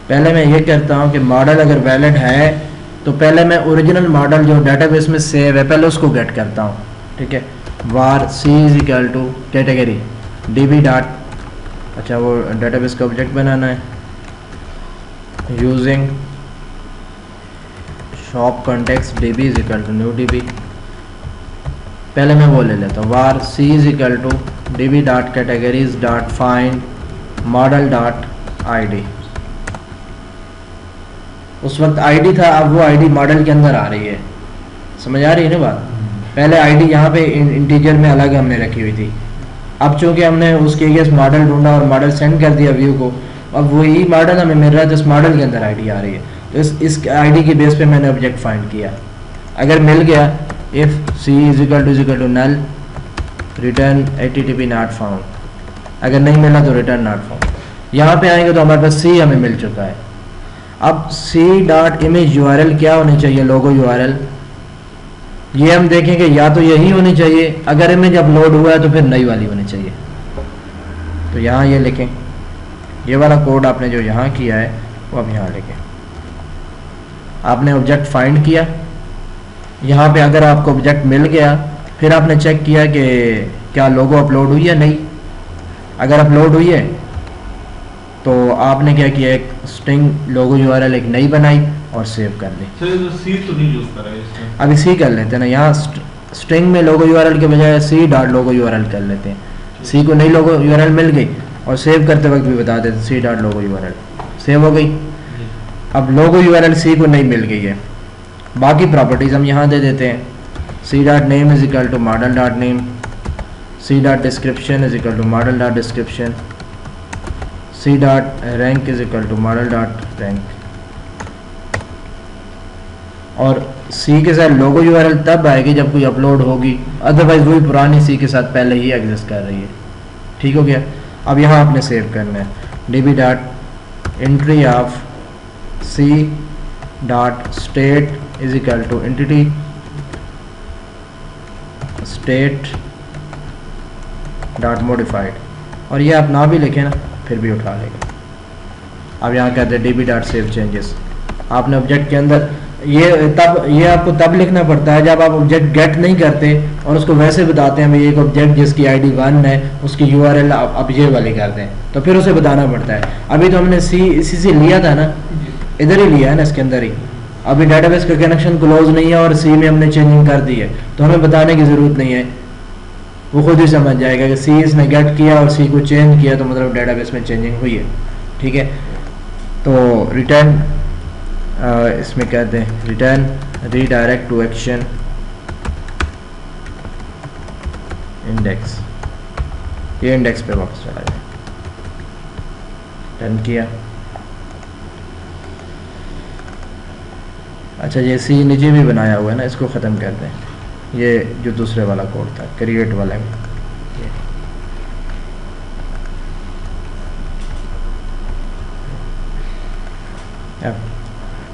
Speaker 1: पहले मैं ये करता हूँ कि मॉडल अगर वैलिड है तो पहले मैं ओरिजिनल मॉडल जो डेटाबेस में सेव है पहले उसको गेट करता हूँ, ठीक है। Var C is equal to category DB dot, अच्छा वो डेटाबेस का ऑब्जेक्ट बनाना है, using shop context DB is equal to new DB, पहले मैं वो ले लेता हूँ। Var C is equal to DB dot categories dot find model dot ID, उस वक्त आईडी था, अब वो आईडी मॉडल के अंदर आ रही है, समझ आ रही है ना बात। पहले आईडी यहाँ पे इंटीजर में अलग हमने रखी हुई थी, अब चूंकि हमने उसके अगेंस्ट मॉडल ढूंढा और मॉडल सेंड कर दिया व्यू को, अब वही मॉडल हमें मिल रहा है, जिस मॉडल के अंदर आईडी आ रही है। तो इस आईडी के बेस पे मैंने ऑब्जेक्ट फाइंड किया, अगर मिल गया if C is equal to null return HTTP not found, अगर नहीं मिला तो रिटर्न नॉट फाउंड। यहाँ पे आएंगे तो हमारे पास सी हमें मिल चुका है। अब सी डॉट इमेज यूआरएल क्या होनी चाहिए, लोगो यूआरएल, ये हम देखेंगे या तो यही होनी चाहिए, अगर इमेज अपलोड हुआ है तो फिर नई वाली होनी चाहिए। तो यहाँ ये लिखें, ये वाला कोड आपने जो यहाँ किया है वो अब यहाँ लिखें। आपने ऑब्जेक्ट फाइंड किया, यहाँ पे अगर आपको ऑब्जेक्ट मिल गया फिर आपने चेक किया कि क्या लोगो अपलोड हुई या नहीं। अगर अपलोड हुई है तो आपने क्या किया, एक स्ट्रिंग लोगो यूआरएल एक नई बनाई और सेव कर ली।
Speaker 2: सर ये सी तो नहीं यूज कर रहा है इसमें।
Speaker 1: अभी सी कर लेते हैं ना, यहाँ स्ट्रिंग में लोगो यूआरएल के बजाय सी डॉट लोगो यूआरएल कर लेते हैं। सी को नई लोगो यूआरएल मिल गई और सेव करते वक्त भी बता देते सी डॉट लोगो यूआरएल, सेव हो गई। अब लोगो यूआरएल सी को नहीं मिल गई है, बाकी प्रॉपर्टीज हम यहाँ दे देते हैं, C dot name is equal to model dot name, C dot description is equal to model dot description, C dot rank is equal to model dot rank. और सी के साथ लोगो यूआरएल तब आएगी जब कोई अपलोड होगी, अदरवाइज वही पुरानी सी के साथ पहले ही एग्जिस्ट कर रही है। ठीक हो गया। अब यहाँ आपने सेव करना है db dot entry of C dot state is equal to entity state dot modified, और ये आप ना भी लिखें ना फिर भी उठा लेगा। अब यहाँ कहते हैं db डॉट सेव चेंजेस। आपने ऑब्जेक्ट के अंदर ये आपको तब लिखना पड़ता है जब आप ऑब्जेक्ट गेट नहीं करते और उसको वैसे बताते हैं भाई एक ऑब्जेक्ट जिसकी आईडी 1 है उसकी यूआरएल अब ये वाली कर दें, तो फिर उसे बताना पड़ता है। अभी तो हमने इसी से लिया था ना, इधर ही लिया है ना, इसके अंदर ही। अभी डेटाबेस का कनेक्शन क्लोज नहीं है और सी में हमने चेंजिंग कर दी है, तो हमें बताने की ज़रूरत नहीं है, वो खुद ही समझ जाएगा कि सी इसने गेट किया और सी को चेंज किया तो मतलब डेटाबेस में चेंजिंग हुई है। ठीक है, तो रिटर्न इसमें कहते हैं return redirect to action index, ये इंडेक्स पे वापस चला जाए। रन किया। अच्छा ये सी नीचे भी बनाया हुआ है ना, इसको ख़त्म कर दें। ये जो दूसरे वाला कोड था क्रिएट वाला में,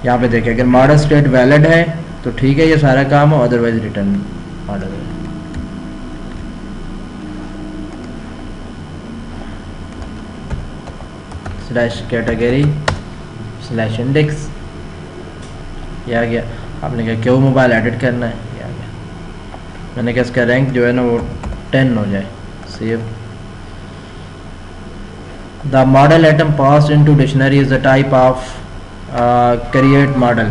Speaker 1: यहाँ पे देखें अगर मॉडल स्टेट वैलिड है तो ठीक है, ये सारा काम हो, otherwise return model. Slash category slash index, ये आ गया। आपने क्या क्यों मोबाइल एडिट करना है, ये आ गया। मैंने कहा इसका रैंक जो है ना वो 10 हो जाए। Save. The model item passed into dictionary is the type of create model.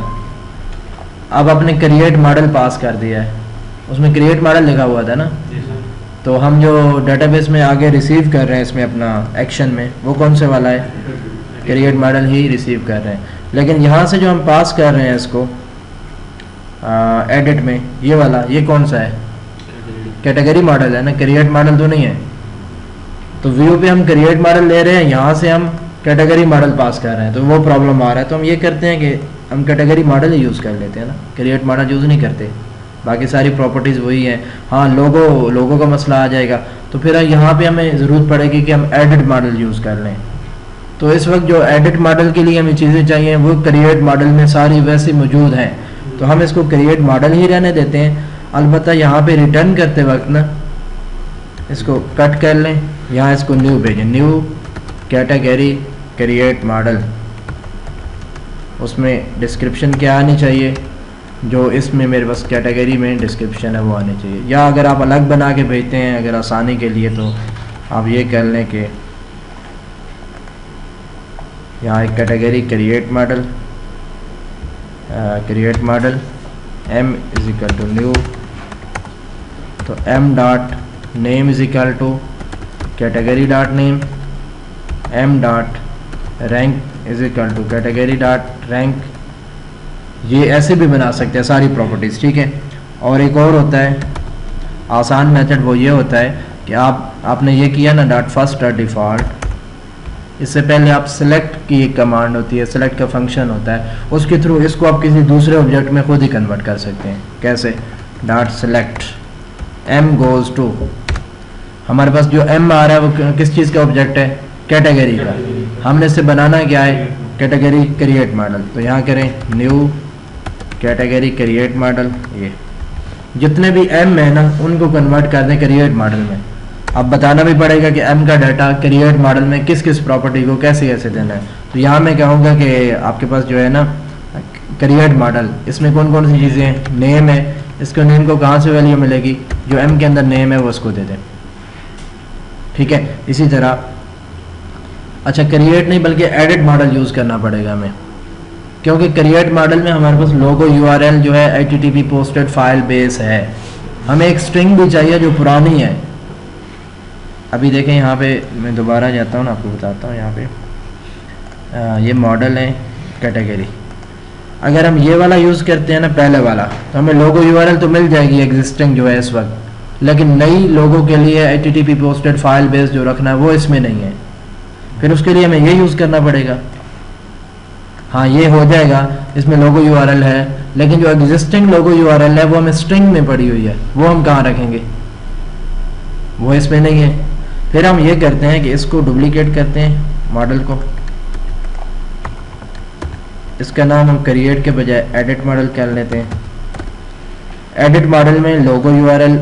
Speaker 1: अब आपने क्रिएट मॉडल पास कर दिया है, उसमें क्रिएट मॉडल लिखा हुआ था ना, तो हम जो डेटाबेस में आगे रिसीव कर रहे हैं इसमें अपना एक्शन में, वो कौन से वाला है, क्रिएट मॉडल ही रिसीव कर रहे हैं। लेकिन यहाँ से जो हम पास कर रहे हैं इसको एडिट में, ये वाला, ये कौन सा है, कैटेगरी मॉडल है ना, क्रिएट मॉडल तो नहीं है। तो व्यू पे हम क्रिएट मॉडल ले रहे हैं, यहाँ से हम कैटेगरी मॉडल पास कर रहे हैं, तो वो प्रॉब्लम आ रहा है। तो हम ये करते हैं कि हम कैटेगरी मॉडल ही यूज़ कर लेते हैं ना, क्रिएट मॉडल यूज़ नहीं करते, बाकी सारी प्रॉपर्टीज़ वही हैं। हाँ लोगो का मसला आ जाएगा, तो फिर यहाँ पे हमें ज़रूरत पड़ेगी कि हम एडिट मॉडल यूज़ कर लें। तो इस वक्त जो एडिट मॉडल के लिए हमें चीज़ें चाहिए वो क्रिएट मॉडल में सारी वैसी मौजूद हैं, तो हम इसको क्रिएट मॉडल ही रहने देते हैं। अलबत्ता यहाँ पे रिटर्न करते वक्त ना इसको कट कर लें, यहाँ इसको न्यू भेजें, न्यू कैटेगरी क्रिएट मॉडल। उसमें डिस्क्रिप्शन क्या आनी चाहिए, जो इसमें मेरे पास कैटेगरी में डिस्क्रिप्शन है वो आनी चाहिए। या अगर आप अलग बना के भेजते हैं अगर आसानी के लिए, तो आप ये कर लें कि यहाँ एक category create model m is equal to new, तो m dot name is equal to category dot name, m dot rank is equal to category dot rank. ये ऐसे भी बना सकते हैं सारी प्रॉपर्टीज़, ठीक है। और एक और होता है आसान मेथड, वो ये होता है कि आपने ये किया ना डॉट फर्स्ट डॉट डिफ़ॉल्ट, इससे पहले आप सेलेक्ट की एक कमांड होती है, सेलेक्ट का फंक्शन होता है, उसके थ्रू इसको आप किसी दूसरे ऑब्जेक्ट में खुद ही कन्वर्ट कर सकते हैं। कैसे, dot select m goes to, हमारे पास जो m आ रहा है वो किस चीज़ का ऑब्जेक्ट है, कैटेगरी का। हमने इससे बनाना क्या है, कैटेगरी क्रिएट मॉडल। तो यहाँ करें न्यू कैटेगरी क्रिएट मॉडल, ये जितने भी m है ना उनको कन्वर्ट कर दें क्रिएट मॉडल में। अब बताना भी पड़ेगा कि m का डाटा क्रिएट मॉडल में किस किस प्रॉपर्टी को कैसे कैसे देना है। तो यहाँ मैं कहूँगा कि आपके पास जो है ना क्रिएट मॉडल, इसमें कौन कौन सी चीज़ें हैं, नेम है, इसको नेम को कहाँ से वैल्यू मिलेगी, जो m के अंदर नेम है वो उसको दे दें, ठीक है। इसी तरह अच्छा क्रिएट नहीं बल्कि एडिट मॉडल यूज़ करना पड़ेगा हमें, क्योंकि क्रिएट मॉडल में हमारे पास लोगो यूआरएल जो है HTTP पोस्टेड फाइल बेस है, हमें एक स्ट्रिंग भी चाहिए जो पुरानी है। अभी देखें यहाँ पे मैं दोबारा जाता हूँ ना, आपको बताता हूँ यहाँ पे ये मॉडल है कैटेगरी। अगर हम ये वाला यूज़ करते हैं ना पहले वाला, तो हमें लोगो यूआरएल तो मिल जाएगी एग्जिस्टिंग जो है इस वक्त, लेकिन नई लोगों के लिए HTTP पोस्टेड फाइल बेस जो रखना है वो इसमें नहीं है। फिर उसके लिए हमें ये यूज़ करना पड़ेगा। हाँ ये हो जाएगा, इसमें लोगो यूआरएल है, लेकिन जो एग्जिस्टिंग लोगो यूआरएल है वो हमें स्ट्रिंग में पड़ी हुई है, वो हम कहाँ रखेंगे, वो इसमें नहीं है। फिर हम ये करते हैं कि इसको डुप्लीकेट करते हैं मॉडल को, इसका नाम हम क्रिएट के बजाय एडिट मॉडल कर लेते हैं। एडिट मॉडल में लोगो यूआरएल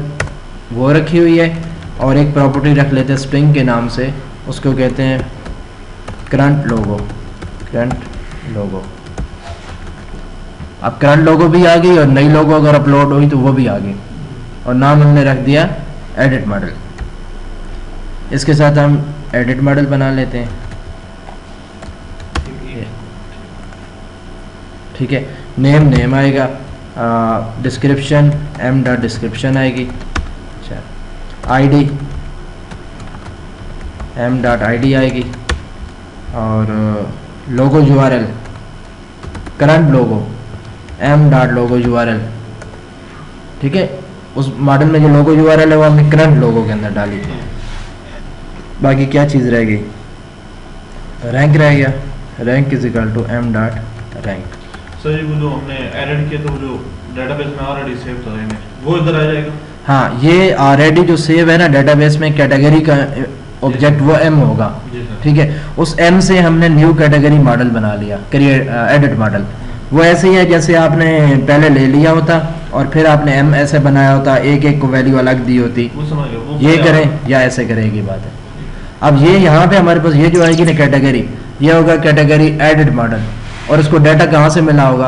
Speaker 1: वो रखी हुई है और एक प्रॉपर्टी रख लेते हैं स्ट्रिंग के नाम से, उसको कहते हैं करंट लोगो। करंट लोगो, अब करंट लोगो भी आ गई और नई लोगो अगर अपलोड हुई तो वो भी आ गई, और नाम हमने रख दिया एडिट मॉडल। इसके साथ हम एडिट मॉडल बना लेते हैं। ठीक है, नेम आएगा, डिस्क्रिप्शन m.description आएगी, अच्छा id m.id आएगी, और लोगो यूआरएल करंट लोगो m.logo URL। ठीक है, उस मॉडल में जो लोगो यूआरएल है वो हमने करंट लोगो के अंदर डाली। बाकी क्या चीज़ रह गई, रैंक रह गया, rank is equal to m.rank।
Speaker 2: Sir वो जो हमने एडिट किया तो वो जो डेटाबेस में ऑलरेडी सेव था इमेज, वो इधर आ जाएगा।
Speaker 1: हाँ, ये ऑलरेडी जो सेव है ना डेटाबेस में कैटेगरी का ऑब्जेक्ट वो m होगा। ठीक है, उस m से हमने न्यू कैटेगरी मॉडल बना लिया, क्रिएट एडिट मॉडल। वो ऐसे ही है जैसे आपने पहले ले लिया होता और फिर आपने m ऐसे बनाया होता, एक एक को वैल्यू अलग दी होती,
Speaker 2: वो समझ गया, वो
Speaker 1: ये करें या ऐसे करें की बात है। अब ये यहाँ पे हमारे पास ये जो आएगी ना कैटेगरी, ये होगा कैटेगरी एडिट मॉडल, और इसको डाटा कहाँ से मिला होगा,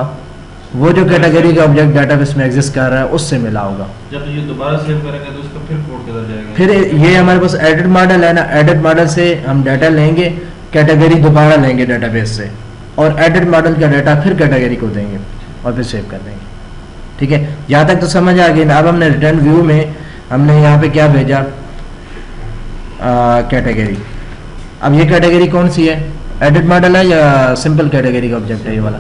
Speaker 1: वो जो कैटेगरी का ऑब्जेक्ट डाटाबेस में एग्जिस्ट कर रहा है उससे मिला होगा।
Speaker 2: जब ये दोबारा सेव करेंगे तो इसका फिर कोड किधर जाएगा?
Speaker 1: फिर ये हमारे पास एडिट मॉडल है ना, एडिट मॉडल से हम डाटा लेंगे, कैटेगरी दोबारा लेंगे डाटाबेस से, और एडिट मॉडल का डाटा फिर कैटेगरी को देंगे और फिर सेव कर देंगे। ठीक है, यहाँ तक तो समझ आ गई ना। अब हमने रिटर्न व्यू में हमने यहाँ पे क्या भेजा, कैटेगरी। अब ये कैटेगरी कौन सी है, एडिट मॉडल है या सिंपल कैटेगरी का ऑब्जेक्ट है ये वाला?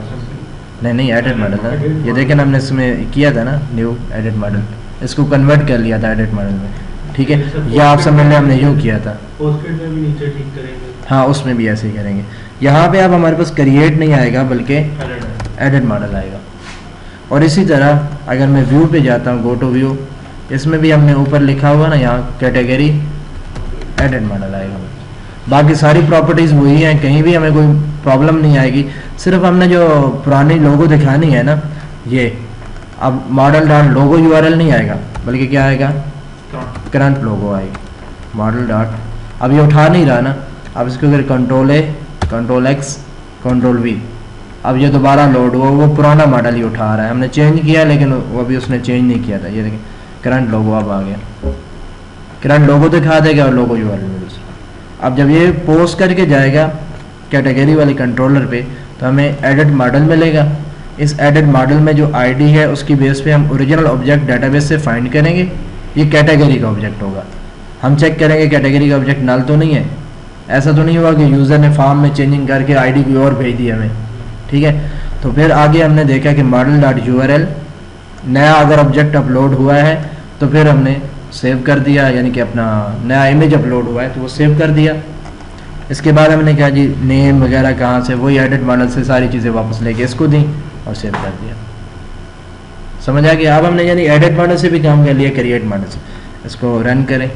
Speaker 1: नहीं एडिट मॉडल है। ये देखें ना, हमने इसमें किया था ना न्यू एडिट मॉडल, इसको कन्वर्ट कर लिया था एडिट मॉडल में। ठीक है, यह आप समझ लें हमने यूँ किया था।
Speaker 4: पोस्टफिट में भी नीचे ठीक करेंगे,
Speaker 1: हाँ उसमें भी ऐसे ही करेंगे। यहाँ पे अब हमारे पास क्रिएट नहीं आएगा बल्कि एडिट मॉडल आएगा। और इसी तरह अगर मैं व्यू पे जाता हूँ, गो टू व्यू, इसमें भी हमने ऊपर लिखा हुआ ना यहाँ कैटेगरी एडिट मॉडल आएगा। बाकी सारी प्रॉपर्टीज़ वही हैं, कहीं भी हमें कोई प्रॉब्लम नहीं आएगी। सिर्फ हमने जो पुरानी लोगो दिखानी है ना, ये अब मॉडल डॉट लोगो यूआरएल नहीं आएगा बल्कि क्या आएगा, करंट लोगो आएगी। मॉडल डॉट, अब ये उठा नहीं रहा ना, अब इसको अगर control A, control x, control we, अब ये दोबारा लोड हुआ, वो पुराना मॉडल ही उठा रहा है। हमने चेंज किया लेकिन वो अभी उसने चेंज नहीं किया था। ये देखिए करंट लोगो अब आ गया, करंट लोगो दिखा देगा और लोगो यूआरएल में दूसरा। अब जब ये पोस्ट करके जाएगा कैटेगरी वाले कंट्रोलर पे तो हमें एडिट मॉडल मिलेगा। इस एडिट मॉडल में जो आईडी है उसकी बेस पे हम ओरिजिनल ऑब्जेक्ट डाटाबेस से फाइंड करेंगे, ये कैटेगरी का ऑब्जेक्ट होगा। हम चेक करेंगे कैटेगरी का ऑब्जेक्ट नल तो नहीं है, ऐसा तो नहीं हुआ कि यूज़र ने फॉर्म में चेंजिंग करके आईडी कोई और भेज दी हमें। ठीक है, तो फिर आगे हमने देखा कि मॉडल डॉट यूआरएल नया अगर ऑब्जेक्ट अपलोड हुआ है तो फिर हमने सेव कर दिया, यानी कि अपना नया इमेज अपलोड हुआ है तो वो सेव कर दिया। इसके बाद हमने कहा जी नेम वगैरह कहाँ से, वही एडिट मॉडल से सारी चीज़ें वापस लेके इसको दी और सेव कर दिया। समझ आ गया? अब हमने यानी एडिट मॉडल से भी काम कर लिया, क्रिएट मॉडल से। इसको रन करें,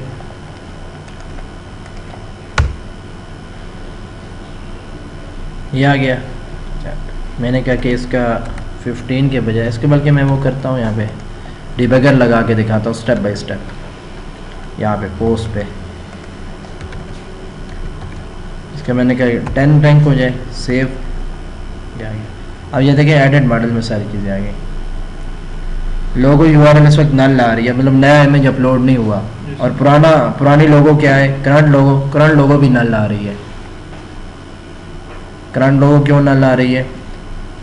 Speaker 1: ये आ गया। मैंने कहा कि इसका 15 के बजाय इसके बल्कि मैं वो करता हूँ, यहाँ पे डिबगर लगा के दिखाता हूँ स्टेप बाय स्टेप। यहाँ पे पोस्ट पे इसका मैंने कहा 10 रैंक हो जाए, सेव, ये आ गया। अब ये देखिए एडिट मॉडल में सारी चीज़ें आ गई। लोगो यूआरएल इस वक्त नल आ रही है, मतलब नया इमेज अपलोड नहीं हुआ, और पुरानी लोगो क्या है, करंट लोगो भी नल आ रही है। करंट लोगो क्यों नल आ रही है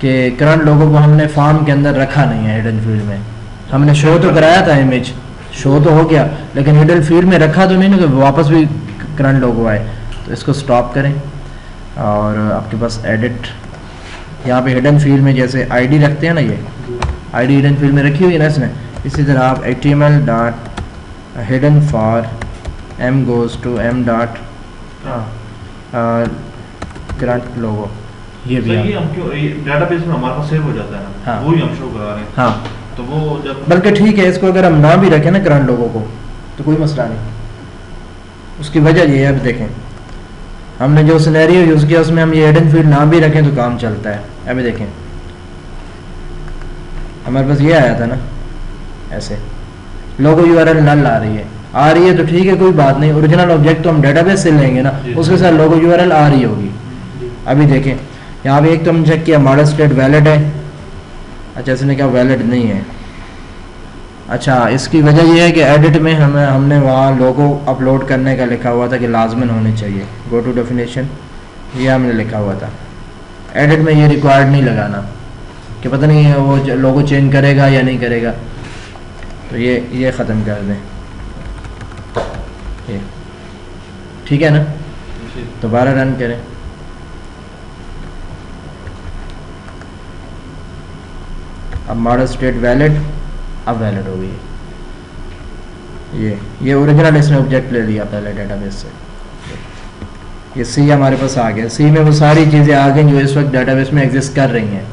Speaker 1: कि करंट लोगो को हमने फॉर्म के अंदर रखा नहीं है, हिडन फील्ड में हमने शो तो कराया था, इमेज शो तो हो गया, लेकिन हिडन फील्ड में रखा तो नहीं ना कि वापस भी करंट लोगो आए। तो इसको स्टॉप करें और आपके पास एडिट, यहाँ पे हिडन फील्ड में जैसे आईडी रखते हैं ना, ये आईडी हिडन फील्ड में रखी हुई है ना इसने, इसी तरह आप HTML dot hidden for m goes to m dot current logo, ये भी
Speaker 2: ये हम क्यों डेटाबेस में हमारे पास सेव हो जाता है ना,
Speaker 1: हाँ।
Speaker 2: वो ही हम शो करा रहे हैं।
Speaker 1: हाँ,
Speaker 2: तो वो जब
Speaker 1: बल्कि ठीक है, इसको अगर हम ना भी रखें ना करंट लोगों को तो कोई मसला नहीं। उसकी वजह ये है, अब देखें हमने जो सिनेरियो यूज़ किया उसमें हम ये हिडन फील्ड ना भी रखें तो काम चलता है। अभी देखें हमारे पास ये आया था ना, ऐसे लोगो यूआरएल नल आ रही है तो ठीक है, कोई बात नहीं, ओरिजिनल ऑब्जेक्ट तो हम डेटाबेस से लेंगे ना, उसके साथ लोगो यूआरएल आ रही होगी। अभी देखें यहाँ पे एक तो हम चेक किया मॉडल स्टेट वैलिड है, अच्छा इसने क्या वैलिड नहीं है। अच्छा, इसकी वजह यह है कि एडिट में हमने वहाँ लोगो अपलोड करने का लिखा हुआ था कि लाजमन होने चाहिए, गो टू डेफिनेशन, ये हमने लिखा हुआ था। एडिट में ये रिक्वायर्ड नहीं लगाना कि पता नहीं वो लोगो चेंज करेगा या नहीं करेगा, तो ये ख़त्म कर दें, ये ठीक है ना। दोबारा रन करें, अब मॉडल स्टेट वैलिड, अब वैलिड हो गई। ये ओरिजिनल इसने ऑब्जेक्ट ले लिया पहले डेटाबेस से। ये सी हमारे पास आ गया, सी में वो सारी चीज़ें आ गई जो इस वक्त डेटाबेस में एग्जिस्ट कर रही हैं,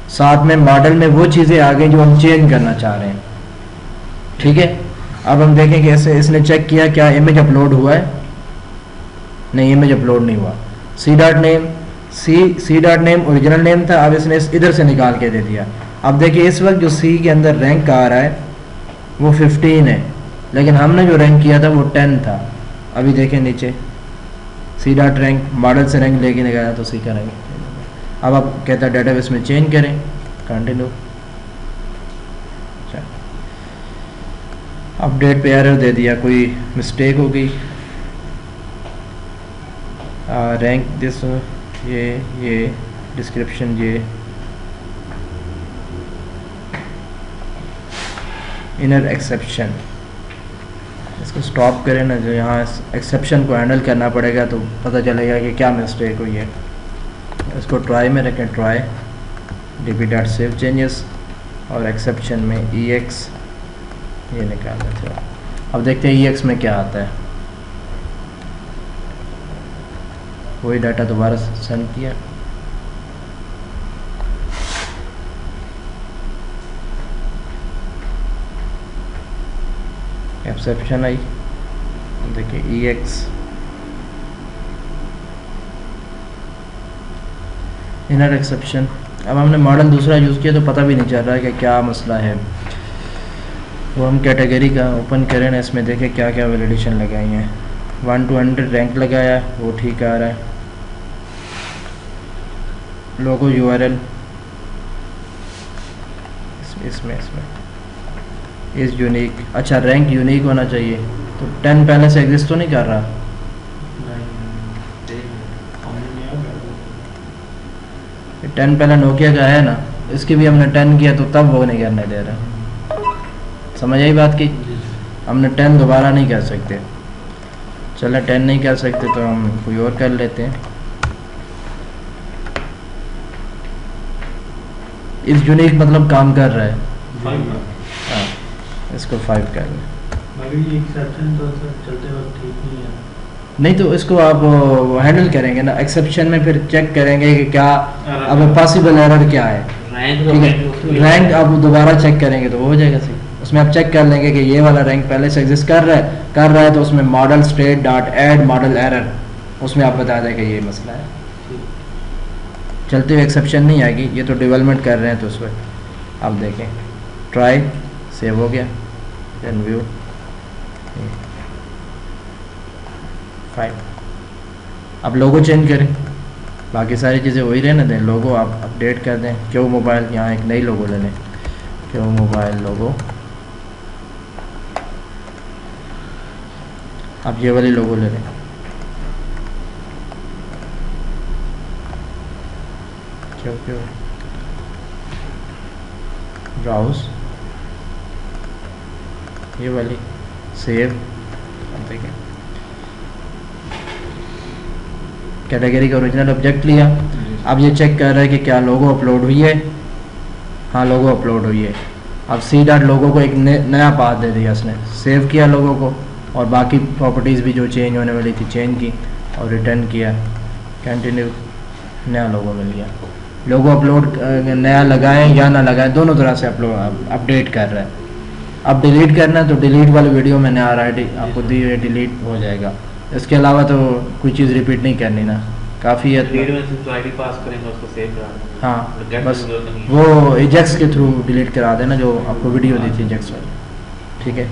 Speaker 1: साथ में मॉडल में वो चीज़ें आ गई जो हम चेंज करना चाह रहे हैं। ठीक है, अब हम देखें कि ऐसे इसने चेक किया क्या इमेज अपलोड हुआ है, नहीं इमेज अपलोड नहीं हुआ। C dot name original name था, अब इसने इधर से निकाल के दे दिया। अब देखिए इस वक्त जो सी के अंदर रैंक आ रहा है वो 15 है, लेकिन हमने जो रैंक किया था वो 10 था। अभी देखें नीचे सी डॉट रैंक, मॉडल से रैंक लेके निकाला तो सी का रैंक। अब आप कहता है डेटाबेस में चेंज करें, कंटिन्यू। अच्छा, अपडेट पे एरर दे दिया, कोई मिस्टेक हो गई। रैंक दिस, ये डिस्क्रिप्शन, ये इनर एक्सेप्शन, इसको स्टॉप करें ना, जो यहाँ एक्सेप्शन को हैंडल करना पड़ेगा तो पता चलेगा कि क्या मिस्टेक हुई है। इसको ट्राई में रखें, ट्राई db.save चेंजेस, और एक्सेप्शन में ex ये निकाल देते हैं। अब देखते हैं ex में क्या आता है। वही डाटा दोबारा सेंड किया, एक्सेप्शन आई, देखिए ex इनर एक्सेप्शन। अब हमने मॉडल दूसरा यूज़ किया तो पता भी नहीं चल रहा है कि क्या मसला है। वो हम कैटेगरी का ओपन करें ना, इसमें देखें क्या क्या वैलिडेशन लगाई हैं। 1 to 100 रैंक लगाया है, वो ठीक आ रहा है। लोगो यूआरएल इसमें इज़ यूनिक, अच्छा रैंक यूनिक होना चाहिए, तो 10 पहले से एग्जिस्ट तो नहीं कर रहा। ये 10 पहले नोकिया का है ना, इसकी भी हमने 10 किया तो तब वो नहीं करने दे रहा। समझ आई बात की, हमने 10 दोबारा नहीं कर सकते। चलो 10 नहीं कर सकते तो हम कोई और कर लेते हैं। इस यूनिक मतलब काम कर रहा है, हाँ, इसको 5 कर लें।
Speaker 4: एक्सेप्शन तो सर चलते वक्त ठीक नहीं है।
Speaker 1: नहीं तो इसको आप हैंडल करेंगे ना, एक्सेप्शन में फिर चेक करेंगे कि क्या अब पॉसिबल एरर क्या है। ठीक है, रैंक आप दोबारा चेक करेंगे तो वो हो जाएगा सही। उसमें आप चेक कर लेंगे कि ये वाला रैंक पहले से एग्जिस्ट कर रहा है तो उसमें model state dot add model error, उसमें आप बता दें कि ये मसला है। चलते हुए एक्सेप्शन नहीं आएगी, ये तो डेवलपमेंट कर रहे हैं तो उस वक्त आप देखें। ट्राई, सेव हो गया, देन व्यू 5। अब लोगो चेंज करें, बाकी सारी चीज़ें वही रहने दें। लोगो आप अपडेट कर दें, क्यों मोबाइल, यहाँ एक नई लोगो ले लें, क्यों मोबाइल लोगो, आप ये वाली लोगो ले लें। क्यों क्यों ब्राउज, ये वाली सेव, देखें कैटेगरी का ओरिजिनल ऑब्जेक्ट लिया। अब ये चेक कर रहा है कि क्या लोगो अपलोड हुई है। हाँ लोगो अपलोड हुई है। अब सी डॉट लोगो को एक नया पाथ दे दिया उसने, सेव किया लोगो को और बाकी प्रॉपर्टीज़ भी जो चेंज होने वाली थी चेंज की और रिटर्न किया, कंटिन्यू, नया लोगो मिल गया। लोगो अपलोड नया लगाएं या ना लगाएं दोनों तरह से अपडेट कर रहा है। अब डिलीट करना है तो डिलीट वाली वीडियो मैंने ऑलरेडी आपको दी हुई, डिलीट हो जाएगा। इसके अलावा तो कोई चीज़ रिपीट नहीं करनी ना, काफ़ी है।
Speaker 5: रीड में सिर्फ आईडी पास करेंगे उसको सेव करा देंगे।
Speaker 1: हाँ
Speaker 5: गेट
Speaker 1: बस
Speaker 5: की जरूरत नहीं है।
Speaker 1: वो एजेक्स के थ्रू डिलीट करा देना जो आपको वीडियो दी थी एजेक्स वाली, ठीक है।